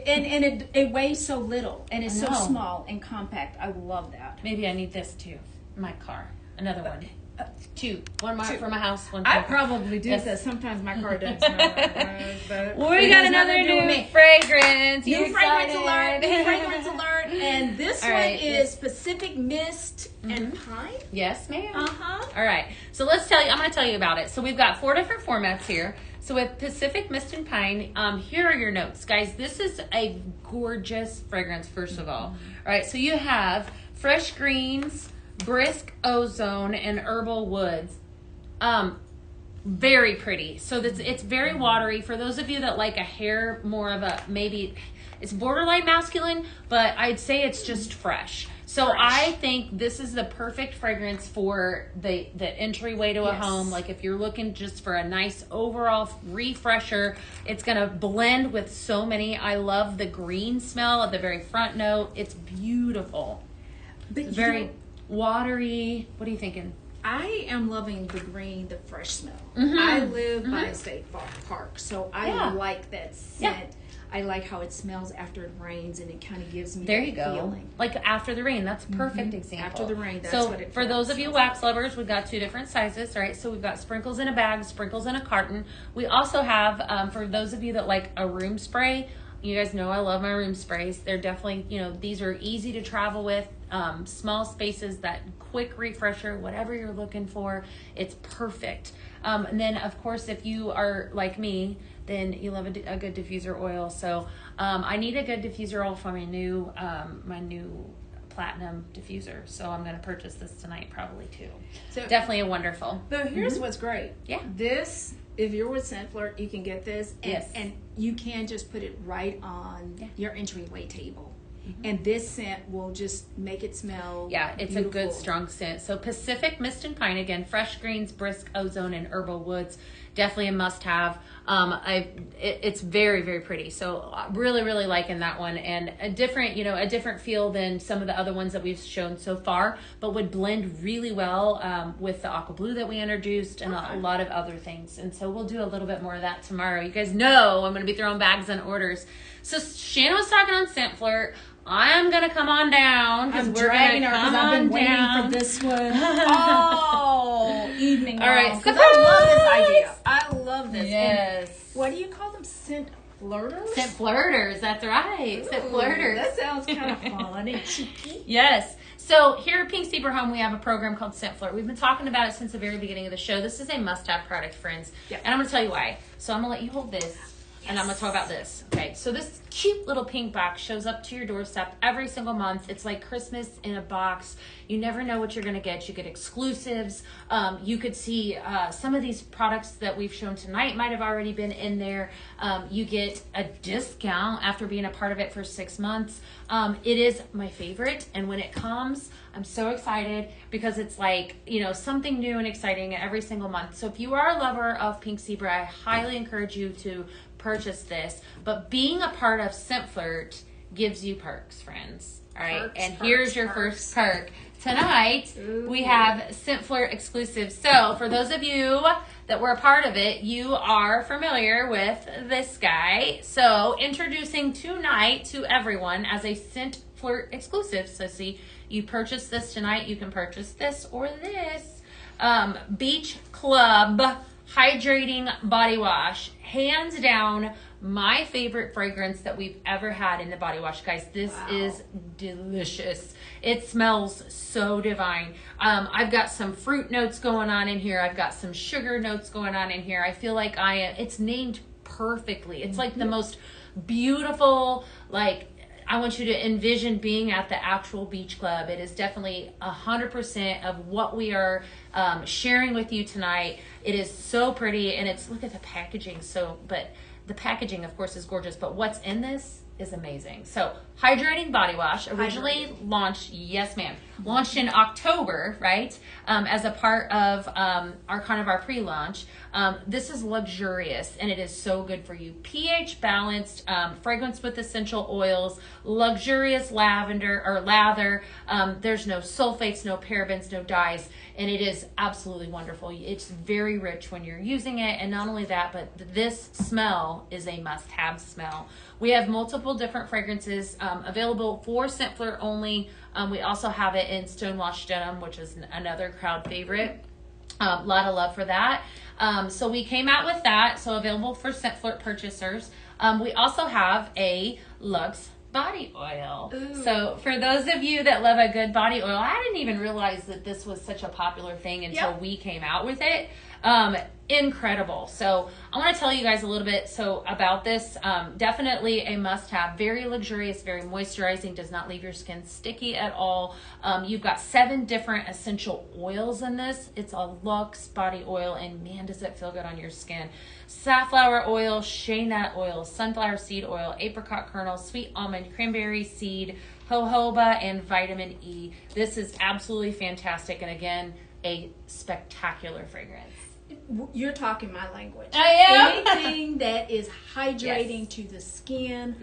And it weighs so little, and it's I so know. small and compact. I love that. Maybe I need this too. In my car. Another one. Two. One two. for my house, one for I my probably do Yes. because sometimes my car doesn't smell right. But We it got has another nothing to do with new me. fragrance. New You fragrance excited? alert! New fragrance alert! And this All one right, is Pacific Mist and Pine. Yes, ma'am. Uh-huh. All right. So let's tell you. I'm going to tell you about it. So we've got 4 different formats here. So with Pacific Mist and Pine, here are your notes, guys. This is a gorgeous fragrance. First of all right. So you have fresh greens, brisk ozone, and herbal woods. Very pretty. So it's very watery. For those of you that like a hair more of a, maybe it's borderline masculine, but I'd say it's just fresh. So I think this is the perfect fragrance for the entryway to a Yes. home. Like if you're looking just for a nice overall refresher, it's gonna blend with so many. I love the green smell at the very front note. It's beautiful. But It's very watery. What are you thinking? I am loving the green, the fresh smell. Mhm. I live by a state park, so I Yeah. like that scent. I like how it smells after it rains, and it kind of gives me There that you go. feeling. Like after the rain, that's a perfect example. After the rain, that's so what it for those of you smells wax lovers, we've got 2 different sizes, right? So we've got sprinkles in a bag, sprinkles in a carton. We also have, for those of you that like a room spray, you guys know I love my room sprays. They're definitely, you know, these are easy to travel with, small spaces, that quick refresher, whatever you're looking for, it's perfect. And then of course, if you are like me, then you love a good diffuser oil. So I need a good diffuser oil for my new platinum diffuser. So I'm going to purchase this tonight probably too. So Definitely a wonderful. So here's what's great. Yeah. This, if you're with Scent Flirt, you can get this. And, Yes. and you can just put it right on Yeah. your entryway table. And this scent will just make it smell Yeah, it's beautiful. a good strong scent. So Pacific Mist and Pine, again, fresh greens, brisk ozone, and herbal woods. Definitely a must-have. It's very, very pretty. So really, really liking that one, and a different feel than some of the other ones that we've shown so far, but would blend really well with the aqua blue that we introduced and a lot of other things. And so we'll do a little bit more of that tomorrow. You guys know I'm going to be throwing bags on orders. So Shannon was talking on Scent Flirt. I'm gonna come on down because I'm we're dragging gonna her come because I've on been waiting down. for this one all evening. All right, long, 'cause I love this surprise! idea. I love this. Yes. And what do you call them? Scent flirters? Scent flirters, that's right. Scent Ooh, flirters. That sounds kind of fun and cheeky. Yes. So here at Pink Zebra Home, we have a program called Scent Flirt. We've been talking about it since the very beginning of the show. This is a must-have product, friends. Yep. And I'm going to tell you why. So I'm going to let you hold this. And I'm going to talk about this. Okay, so this cute little pink box shows up to your doorstep every single month. It's like Christmas in a box. You never know what you're going to get. You get exclusives. You could see some of these products that we've shown tonight might have already been in there. You get a discount after being a part of it for 6 months. It is my favorite. And when it comes, I'm so excited because it's like, something new and exciting every single month. So if you are a lover of Pink Zebra, I highly encourage you to purchase this. But being a part of Scent Flirt gives you perks, friends. All right. Perks, and perks, here's your perks. first perk. tonight we have Scent Flirt exclusive. So for those of you that were a part of it, you are familiar with this guy. So introducing tonight to everyone as a Scent Flirt exclusive. So see, you purchase this tonight, you can purchase this or this. Beach Club Hydrating Body Wash. Hands down, my favorite fragrance that we've ever had in the body wash, guys. This is delicious. It smells so divine. I've got some fruit notes going on in here. I've got some sugar notes going on in here. I feel like it's named perfectly. It's like the most beautiful, like, I want you to envision being at the actual beach club. It is definitely 100% of what we are sharing with you tonight. It is so pretty, and look at the packaging. But the packaging, of course, is gorgeous, but what's in this is amazing. So, hydrating body wash, originally launched, yes ma'am, launched in October, right? As a part of our pre-launch. This is luxurious, and it is so good for you. pH balanced, fragrance with essential oils, luxurious lavender or lather. There's no sulfates, no parabens, no dyes, and it is absolutely wonderful. It's very rich when you're using it, and not only that, but this smell is a must-have smell. We have multiple different fragrances available for Scent Flirt only. We also have it in Stonewashed Denim, which is another crowd favorite. A lot of love for that. So we came out with that, so available for Scent Flirt purchasers. We also have a Luxe body oil. Ooh. So for those of you that love a good body oil, I didn't even realize that this was such a popular thing until we came out with it. Incredible. So I want to tell you guys a little bit about this. Definitely a must-have. Very luxurious, very moisturizing, does not leave your skin sticky at all. You've got 7 different essential oils in this. It's a Luxe body oil, and man, does it feel good on your skin. Safflower oil, shea nut oil, sunflower seed oil, apricot kernel, sweet almond, cranberry seed, jojoba, and vitamin E. This is absolutely fantastic, and again, a spectacular fragrance. You're talking my language. I am. Anything that is hydrating to the skin,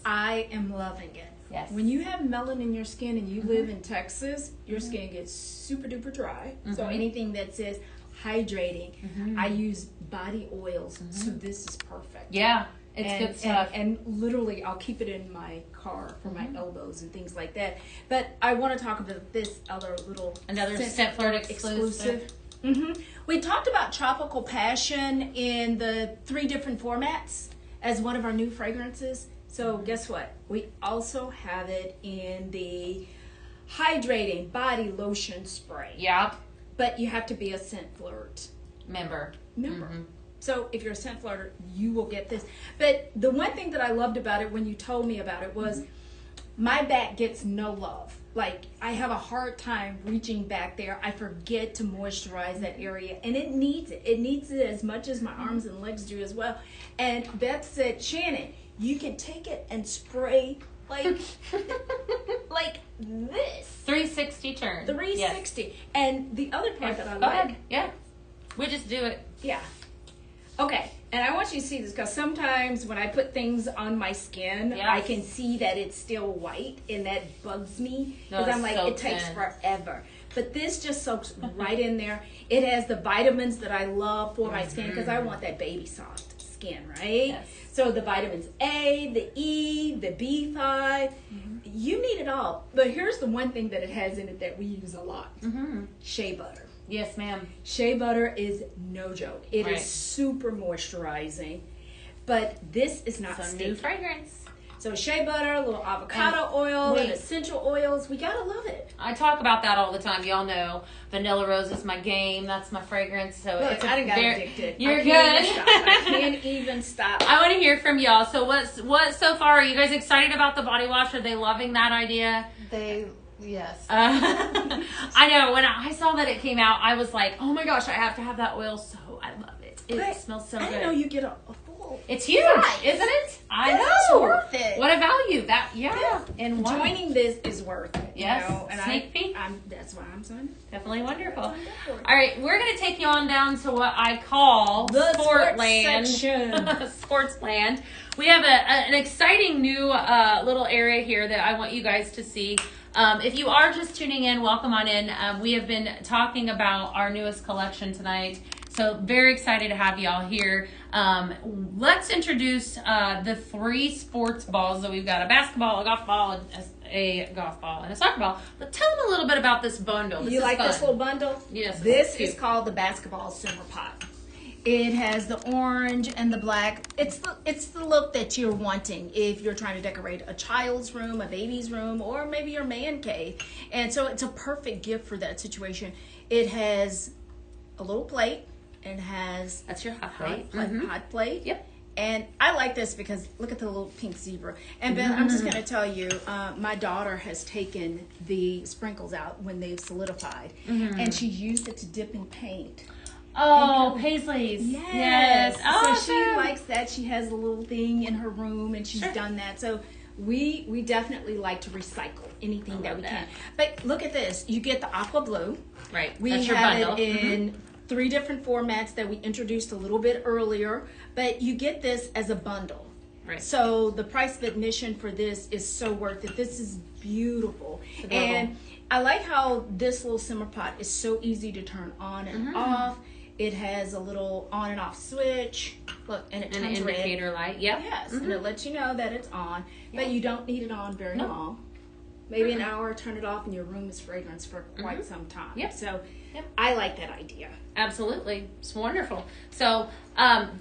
I am loving it. Yes. When you have melanin in your skin and you live in Texas, your skin gets super duper dry. So anything that says hydrating, I use body oils, so this is perfect. Yeah. It's good stuff. And literally, I'll keep it in my car for my elbows and things like that. But I want to talk about this another Scent Flirt exclusive. We talked about Tropical Passion in the 3 different formats as one of our new fragrances. So guess what? We also have it in the hydrating body lotion spray. Yep. But you have to be a Scent Flirt member. So if you're a Scent Flirter, you will get this. But the one thing that I loved about it when you told me about it was my back gets no love. Like, I have a hard time reaching back there. I forget to moisturize that area, and it needs it. It needs it as much as my arms and legs do as well. And Beth said, Shannon, you can take it and spray like like this. 360 turn. 360. Yes. And the other part that I Go like. ahead. Yeah. We just do it. Yeah. Okay, and I want you to see this because sometimes when I put things on my skin, I can see that it's still white, and that bugs me because I'm like, it takes forever. But this just soaks right in there. It has the vitamins that I love for my skin because I want that baby soft skin, right? Yes. So the vitamins A, the E, the B5, you need it all. But here's the one thing that it has in it that we use a lot: shea butter. Yes, ma'am. Shea butter is no joke. It is super moisturizing, but this is not some new fragrance. So shea butter, a little avocado oil, and essential oils. We gotta love it. I talk about that all the time. Y'all know Vanilla Rose is my game. That's my fragrance. So look, I done got addicted. You're good. I can't even stop. I want to hear from y'all. So what so far? Are you guys excited about the body wash? Are they loving that idea? Yes. I know. When I saw that it came out, I was like, oh my gosh, I have to have that oil. So I love it. It smells so good. I didn't know you get a full. It's huge, isn't it? I know. It's worth it. What a value that. And joining this is worth it. Yes. You know? And sneak peek. That's why I'm saying. Definitely wonderful. All right, we're gonna take you on down to what I call the Sportland. Sportsland. We have an exciting new little area here that I want you guys to see. If you are just tuning in, welcome on in. We have been talking about our newest collection tonight. So very excited to have y'all here. Let's introduce the 3 sports balls that we've got: a basketball, a golf ball, and a soccer ball. But tell them a little bit about this bundle. This You is like fun. this little bundle? Yes. This cute. is called the basketball simmer pot. It has the orange and the black. It's the look that you're wanting if you're trying to decorate a child's room, a baby's room, or maybe your man cave. And so it's a perfect gift for that situation. It has a little plate. It has That's your hot plate. hot plate. Yep. And I like this because look at the little pink zebra. And Ben, I'm just going to tell you, my daughter has taken the sprinkles out when they've solidified, and she used it to dip in paint. Oh, Paisley's. Yes. Oh, so she likes that. She has a little thing in her room, and she's done that. So we definitely like to recycle anything that we can. But look at this. You get the aqua blue. Right. We That's your have bundle. it in 3 different formats that we introduced a little bit earlier. But you get this as a bundle. Right. So the price of admission for this is so worth it. This is beautiful. And I like how this little simmer pot is so easy to turn on and off. It has a little on and off switch. Look, and it An turns red. indicator light. Yep. Yes, and it lets you know that it's on. But you don't need it on very long. Maybe an hour, turn it off, and your room is fragrance for quite some time. Yep. So I like that idea. Absolutely. It's wonderful. So,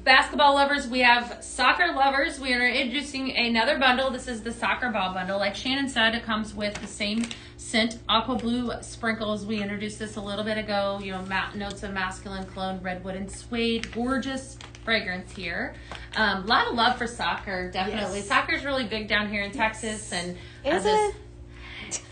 basketball lovers, we have soccer lovers. We are introducing another bundle. This is the soccer ball bundle. Like Shannon said, it comes with the same scent, aqua blue sprinkles. We introduced this a little bit ago. You know, notes of masculine cologne, redwood, and suede. Gorgeous fragrance here. A lot of love for soccer, definitely. Yes. Soccer's really big down here in Texas. And Is just it?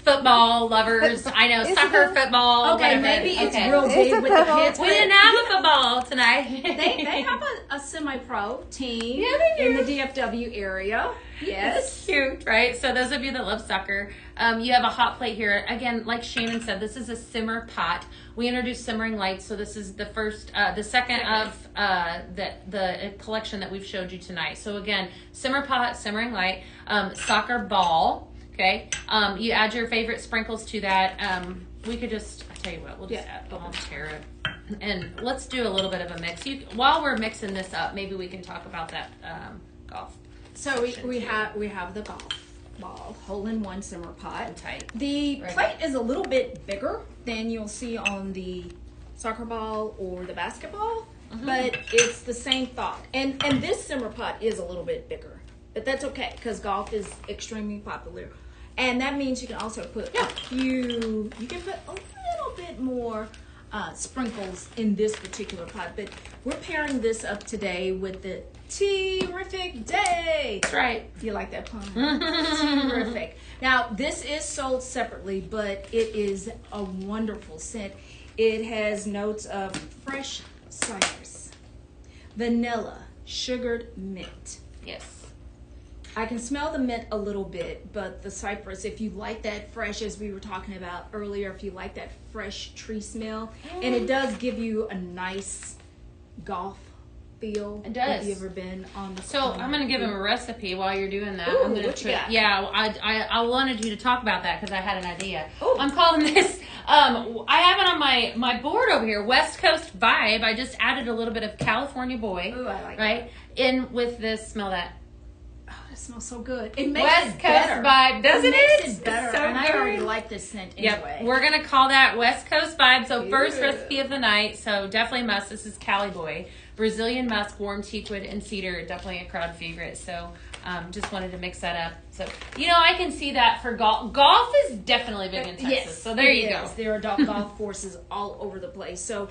football lovers. I know, Is soccer, it? football, Okay, whatever. maybe it's Okay. real big It's a with the football. kids. We but didn't have a football tonight. They have a semi-pro team Yeah, they in do. the DFW area. Yes. Cute, right? So those of you that love soccer, you have a hot plate here. Again, like Shannon said, this is a simmer pot. We introduced simmering lights, so this is the first, the second of the collection that we've showed you tonight. So again, simmer pot, simmering light, soccer ball. Okay, you add your favorite sprinkles to that. We could just, I tell you what, we'll just add, I'll tear it. And let's do a little bit of a mix. While we're mixing this up, maybe we can talk about that golf. So we have the golf ball hole-in-one simmer pot. Tight. The Right. plate is a little bit bigger than you'll see on the soccer ball or the basketball, but it's the same thought. And this simmer pot is a little bit bigger, but that's okay because golf is extremely popular. And that means you can also put you can put a little bit more sprinkles in this particular pot. But we're pairing this up today with the Terrific Day. That's right. You like that pun? Terrific. Now, this is sold separately, but it is a wonderful scent. It has notes of fresh citrus, vanilla, sugared mint. Yes. I can smell the mint a little bit, but the cypress, if you like that fresh, as we were talking about earlier, if you like that fresh tree smell, and it does give you a nice golf feel. It does. Have you ever been on the So I'm going to give him a recipe while you're doing that. Ooh, I'm gonna what you got? Yeah, I wanted you to talk about that because I had an idea. Ooh. I'm calling this, I have it on my board over here, West Coast Vibe. I just added a little bit of California Boy. Ooh, I like right? In with this, smell that. Oh, it smells so good. It makes West it Coast better. Vibe, doesn't it? Makes It's it better. so and I already good. like this scent Yep, anyway. we're going to call that West Coast Vibe. So first Yeah. recipe of the night, so definitely must. This is Cali Boy. Brazilian musk, warm teakwood, and cedar. Definitely a crowd favorite. So just wanted to mix that up. So, I can see that for golf. Golf is definitely big in Texas. Yes, So there you it go. is. There are golf courses all over the place. So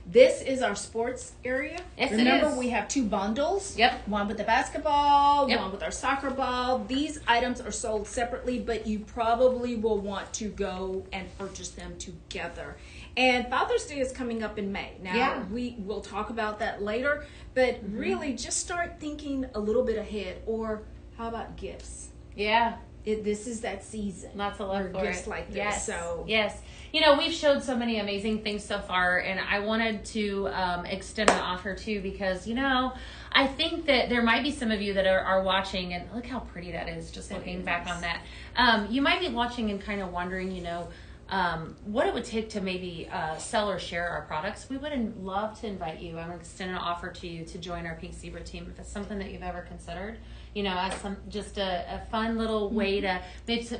this is our sports area. Yes, it Remember, is. we have 2 bundles. Yep. One with the basketball, Yep. one with our soccer ball. These items are sold separately, but you probably will want to go and purchase them together. And Father's Day is coming up in May. Now, Yeah. we will talk about that later, but really just start thinking a little bit ahead. Or how about gifts? Yeah. this is that season. Lots of love where for gifts it. like this. Yes. So yes. You know, we've showed so many amazing things so far, and I wanted to extend an offer too, because, you know, I think that there might be some of you that are watching, and look how pretty that is, just looking back on that. You might be watching and kind of wondering, you know, what it would take to maybe sell or share our products. We would love to invite you. I'm going to extend an offer to you to join our Pink Zebra team if it's something that you've ever considered. You know, as just a fun little way to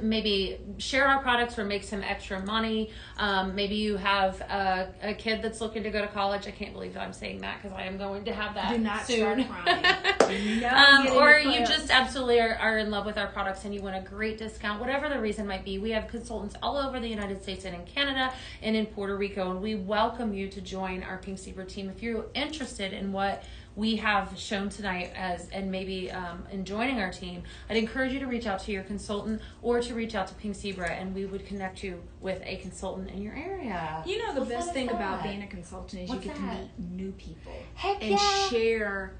maybe share our products or make some extra money. Maybe you have a kid that's looking to go to college. I can't believe that I'm saying that, because I am going to have that do not soon. start crying. Or you just absolutely are in love with our products and you want a great discount, whatever the reason might be. We have consultants all over the United States and in Canada and in Puerto Rico, and we welcome you to join our Pink Zebra team. If you're interested in what we have shown tonight and maybe in joining our team, I'd encourage you to reach out to your consultant or to reach out to Pink Zebra, and we would connect you with a consultant in your area. You know, the best thing about being a consultant is you get to meet new people. Heck and yeah. share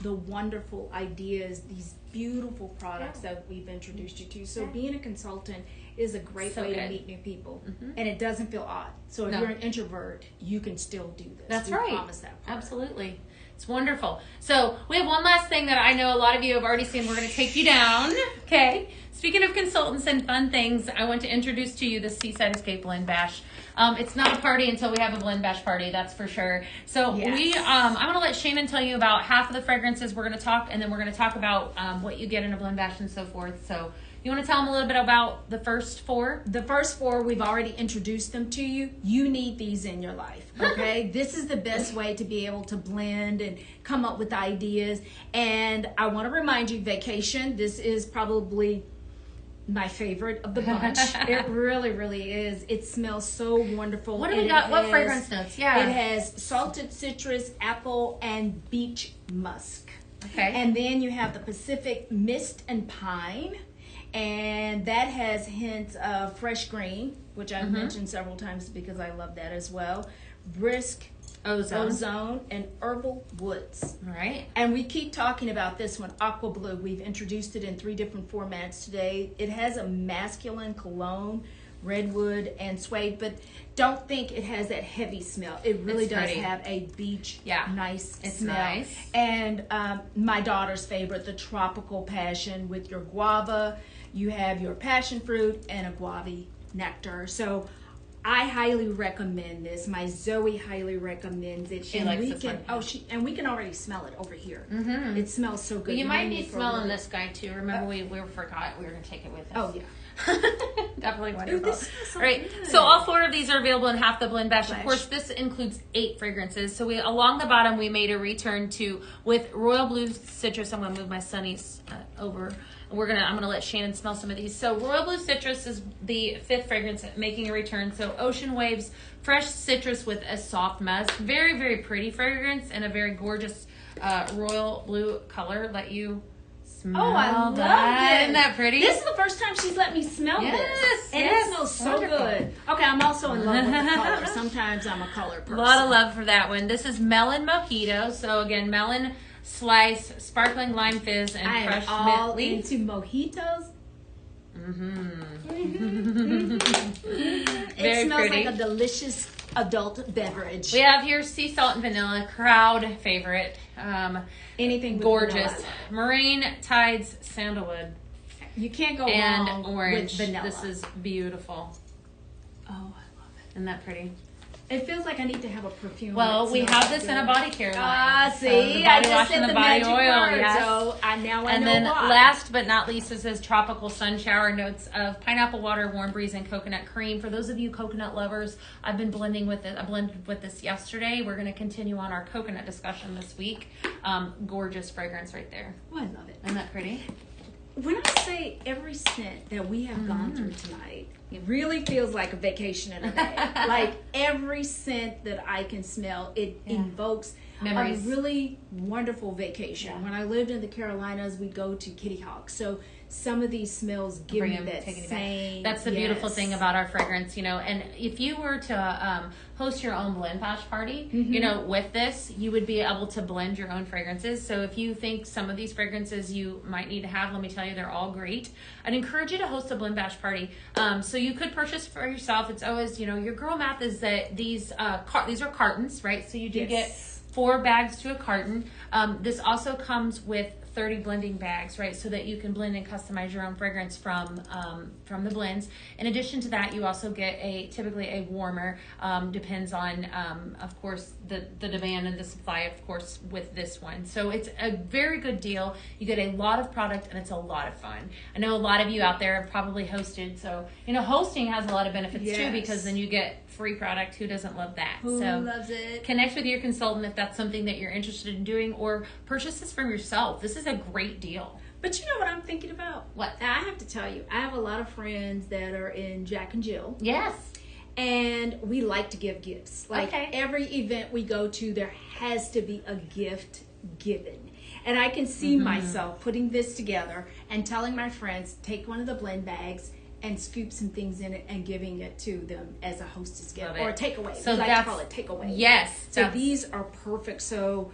the wonderful ideas, these beautiful products that we've introduced you to. So being a consultant is a great way to meet new people. And it doesn't feel odd. So if you're an introvert, you can still do this. That's we right. promise that part. Absolutely. It's wonderful. So we have one last thing that I know a lot of you have already seen. We're going to take you down. Okay. Speaking of consultants and fun things, I want to introduce to you the Seaside Escape Blend Bash. It's not a party until we have a blend bash party, that's for sure. So I'm going to let Shannon tell you about half of the fragrances we're going to talk, and then we're going to talk about what you get in a blend bash and so forth. So you want to tell them a little bit about the first four? The first four, we've already introduced them to you. You need these in your life, okay? This is the best way to be able to blend and come up with ideas. And I want to remind you, Vacation, this is probably my favorite of the bunch. It really, really is. It smells so wonderful. What do we got? What fragrance notes? Yeah. It has salted citrus, apple, and beach musk. Okay. And then you have the Pacific Mist and Pine. And that has hints of fresh green, which I've mentioned several times because I love that as well. Brisk, ozone, and herbal woods. All right. And we keep talking about this one, Aqua Blue. We've introduced it in 3 different formats today. It has a masculine cologne, redwood, and suede, but don't think it has that heavy smell. It really does have a beach, nice smell. Nice. And my daughter's favorite, the Tropical Passion with your guava. You have your passion fruit and a guava nectar. So I highly recommend this. My Zoe highly recommends it. She likes this one. And we can already smell it over here. It smells so good. Well, you might be smelling this guy too. Remember, we forgot we were going to take it with us. Oh, yeah. Definitely wonderful. This smells so right. good. So all 4 of these are available in half the blend bash. Of course, this includes 8 fragrances. So we along the bottom we made a return with Royal Blue Citrus. I'm going to move my sunnies over. I'm gonna let Shannon smell some of these. So Royal Blue Citrus is the 5th fragrance making a return. So Ocean Waves, fresh citrus with a soft musk. Very, very pretty fragrance and a very gorgeous royal blue color. Let you smell I love that. it. Isn't that pretty? This is the first time she's let me smell this. And it smells so good. Okay, I'm also in love with the color. Sometimes I'm a color person. A lot of love for that one. This is Melon Mojito. So again, melon slice, sparkling lime fizz, and fresh I'm all mint leaf. into mojitos. Very it smells pretty. like a delicious adult beverage. We have here sea salt and vanilla, crowd favorite. Anything with gorgeous. vanilla. Marine Tides sandalwood You can't go and wrong orange. with vanilla. This is beautiful. Oh, I love it. Isn't that pretty? It feels like I need to have a perfume. Well, that we smells have this good. in a body care line. See, So the I body just wash said and the body magic oil, word, yes. so I know then why. last but not least, this is tropical sun shower notes of pineapple water, warm breeze, and coconut cream. For those of you coconut lovers, I've been blending with it. I blended with this yesterday. We're going to continue on our coconut discussion this week. Gorgeous fragrance right there. Oh, I love it. Isn't that pretty? When I say every scent that we have gone through tonight, it really feels like a vacation in a bag. Like every scent that I can smell, it invokes Memories. a really wonderful vacation. When I lived in the Carolinas, we'd go to Kitty Hawk. So some of these smells give me that same. That's the beautiful thing about our fragrance, you know. And if you were to host your own blend bash party, you know, with this, you would be able to blend your own fragrances. So if you think some of these fragrances you might need to have, let me tell you, they're all great. I'd encourage you to host a blend bash party. So you could purchase for yourself. It's always, you know, your girl math is that these are cartons, right? So you do get 4 bags to a carton. This also comes with 30 blending bags, right? So that you can blend and customize your own fragrance from the blends. In addition to that, you also get typically a warmer, depends on, of course, the demand and the supply, of course, with this one. So it's a very good deal. You get a lot of product and it's a lot of fun. I know a lot of you out there have probably hosted. So, you know, hosting has a lot of benefits too, because then you get free product. Who doesn't love that? Who loves it? Connect with your consultant if that's something that you're interested in doing, or purchase this from yourself. This is a great deal. But you know what I'm thinking about? What? I have to tell you, I have a lot of friends that are in Jack and Jill. Yes. And we like to give gifts. Like every event we go to, there has to be a gift given. And I can see myself putting this together and telling my friends, take one of the blend bags and scoop some things in it and giving it to them as a hostess gift or a takeaway. So we like to call it takeaway. Yes. So these are perfect. So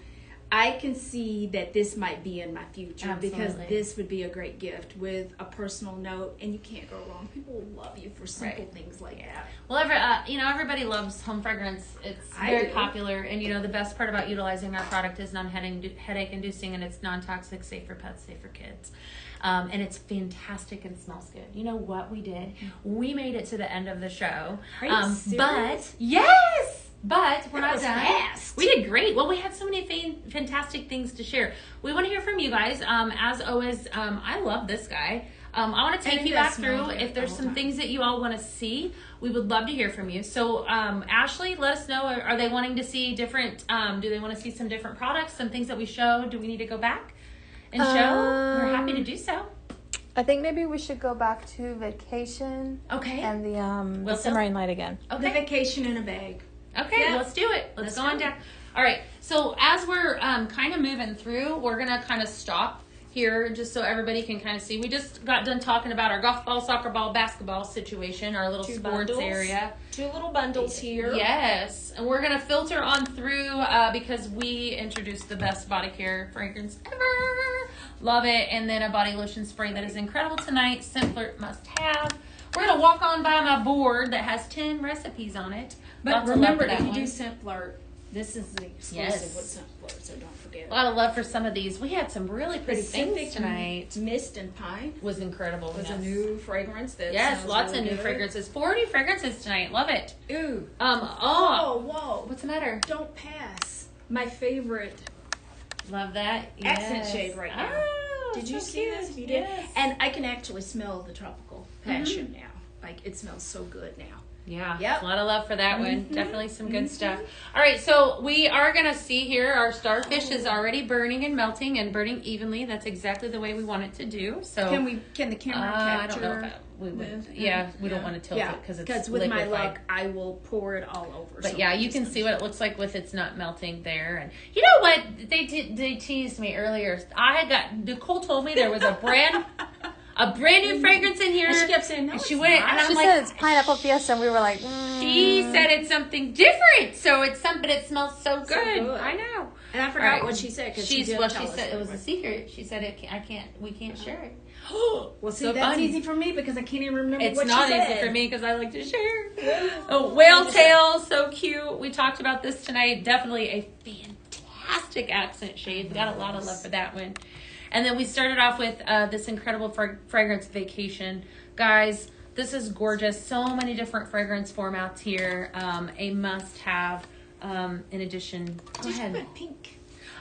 I can see that this might be in my future because this would be a great gift with a personal note, and you can't go wrong. People will love you for simple things like that. Well, you know, everybody loves home fragrance. It's very popular, and you know, the best part about utilizing our product is non-headache inducing, and it's non-toxic, safe for pets, safe for kids. And it's fantastic and smells good. You know what we did? We made it to the end of the show. Are you serious? But yes. But we're not done. Fast. We did great. Well, we had so many fantastic things to share. We want to hear from you guys. As always, I love this guy. I want to take you back through. If there's some things that you all want to see, we would love to hear from you. So, Ashley, let us know. Are they wanting to see different? Do they want to see some different products, some things that we showed? Do we need to go back and show? We're happy to do so. I think maybe we should go back to vacation. Okay. And the simmering light again. Okay. The vacation in a bag. Okay, let's do it. Let's go on down. All right, so as we're kind of moving through, we're going to kind of stop here just so everybody can kind of see. We just got done talking about our golf ball, soccer ball, basketball situation, our little sports area. 2 little bundles here. Yes, and we're going to filter on through because we introduced the best body care fragrance ever. Love it. And then a body lotion spray that is incredible tonight. Flirt must have. We're going to walk on by my board that has 10 recipes on it. But remember, if you do Scent Flirt, this is the exclusive with Scent Flirt, so don't forget. A lot of love for some of these. We had some really pretty things tonight. Mist and Pine was incredible. Was a new fragrance. That lots really of new fragrances. 4 new fragrances tonight. Love it. Ooh. Whoa. What's the matter? Don't pass. My favorite. Love that. Accent shade right now. Oh, did you see this? You did? Yes. And I can actually smell the tropical passion now. Like, it smells so good now. Yeah, yep. A lot of love for that one. Definitely some good stuff. All right, so we are going to see here our starfish is already burning and melting and burning evenly. That's exactly the way we want it to do. So can the camera capture? I don't know if we would. We don't want to tilt it because it's with liquefied. my luck, I will pour it all over. But yeah, you can see what it looks like with it's not melting there. And you know what? They teased me earlier. Nicole told me there was a brand new fragrance in here. And she kept saying, no, she went, and I'm she said it's Pineapple Fiesta, and we were like, She said it's something different. So it's but it smells so good. I know. And I forgot what she said because she said it was a secret. She said we can't share it. Well, see, that's easy for me because I can't even remember what she said. It's not easy for me because I like to share. Whale tail, so cute. We talked about this tonight. Definitely a fantastic accent shade. We got a lot of love for that one. And then we started off with this incredible fragrance Vacation. Guys, this is gorgeous. So many different fragrance formats here. A must-have. In addition, go ahead. You put pink?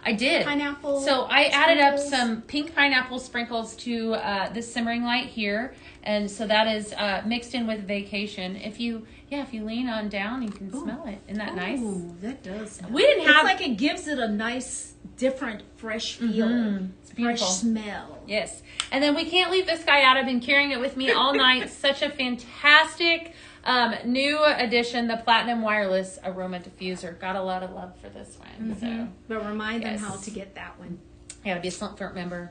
I did. Pineapple. So I added up some pink pineapple sprinkles to this simmering light here. And so that is mixed in with Vacation. If you lean on down, you can smell it. Isn't that nice? Ooh, that does smell. We didn't have... It's like it gives it a nice, different, fresh feeling. It's beautiful. Fresh smell. Yes. And then we can't leave this guy out. I've been carrying it with me all night. Such a fantastic New addition, the Platinum Wireless Aroma Diffuser. Got a lot of love for this one. So, But remind them Yes. how to get that one. you gotta be a Flirt member.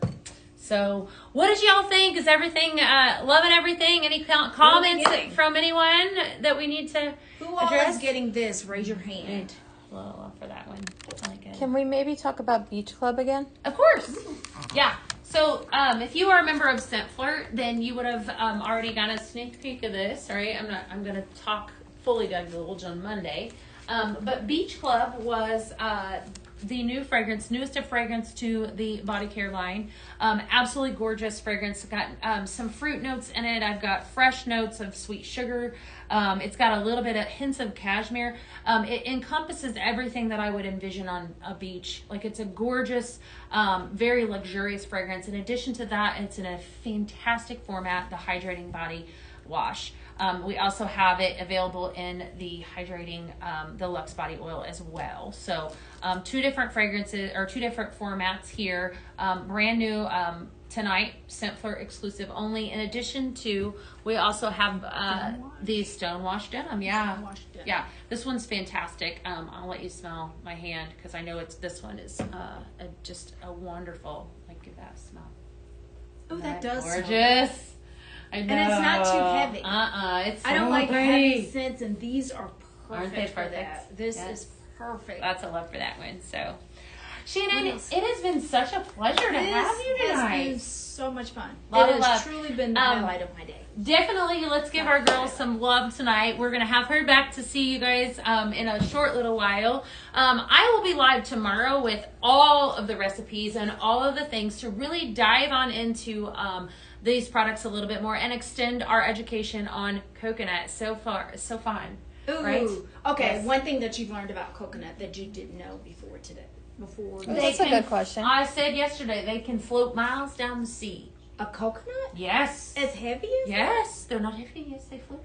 So, what did y'all think? Is everything loving everything? Any comments getting? from anyone that we need to Who all address? is getting this? Raise your hand. A little love for that one. I like it. Can we maybe talk about Beach Club again? Of course. Yeah. So, if you are a member of Scent Flirt, then you would have already got a sneak peek of this. All right. I'm going to talk fully divulge on Monday. But Beach Club was the newest of fragrance to the body care line. Absolutely gorgeous fragrance. Got some fruit notes in it. I've got fresh notes of sweet sugar. It's got a little bit of hints of cashmere. It encompasses everything that I would envision on a beach. Like, it's a gorgeous, very luxurious fragrance. In addition to that, it's in a fantastic format, the hydrating body wash. We also have it available in the hydrating, the Luxe body oil as well. So, two different fragrances or two different formats here. Brand new, tonight, Scent Flirt exclusive only. In addition to, we also have the Stonewash Denim. Yeah. Stonewash Denim. Yeah. This one's fantastic. I'll let you smell my hand because I know this one is just a wonderful, like, give that a smell. Oh, that does smell good. Gorgeous. I know. And it's not too heavy. It's so I don't like pretty. heavy scents, and these are Aren't perfect they for perfect? that. This Yes. is perfect. Lots of love for that one. So, Shannon, What it else? has been such a pleasure to have you This has tonight. been so much fun. Lot It of has love. truly been the highlight of my day. Definitely, let's give our girls some love tonight. We're going to have her back to see you guys in a short little while. I will be live tomorrow with all of the recipes and all of the things to really dive on into these products a little bit more and extend our education on coconut. So far, so fun. Ooh. Right? Okay, Yes. one thing that you've learned about coconut that you didn't know before today. Before That's a good question. I said yesterday, they can float miles down the sea. a coconut Yes. as heavy as Yes, they're not heavy. Yes, they float.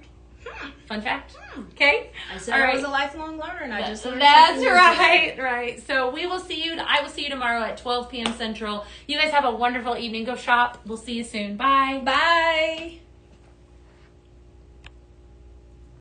Fun fact. Okay. I said All I right. was a lifelong learner, and I just learned That's something new today. right. So we will see you. I will see you tomorrow at 12 p.m. Central. You guys have a wonderful evening. Go shop. We'll see you soon. Bye. Bye.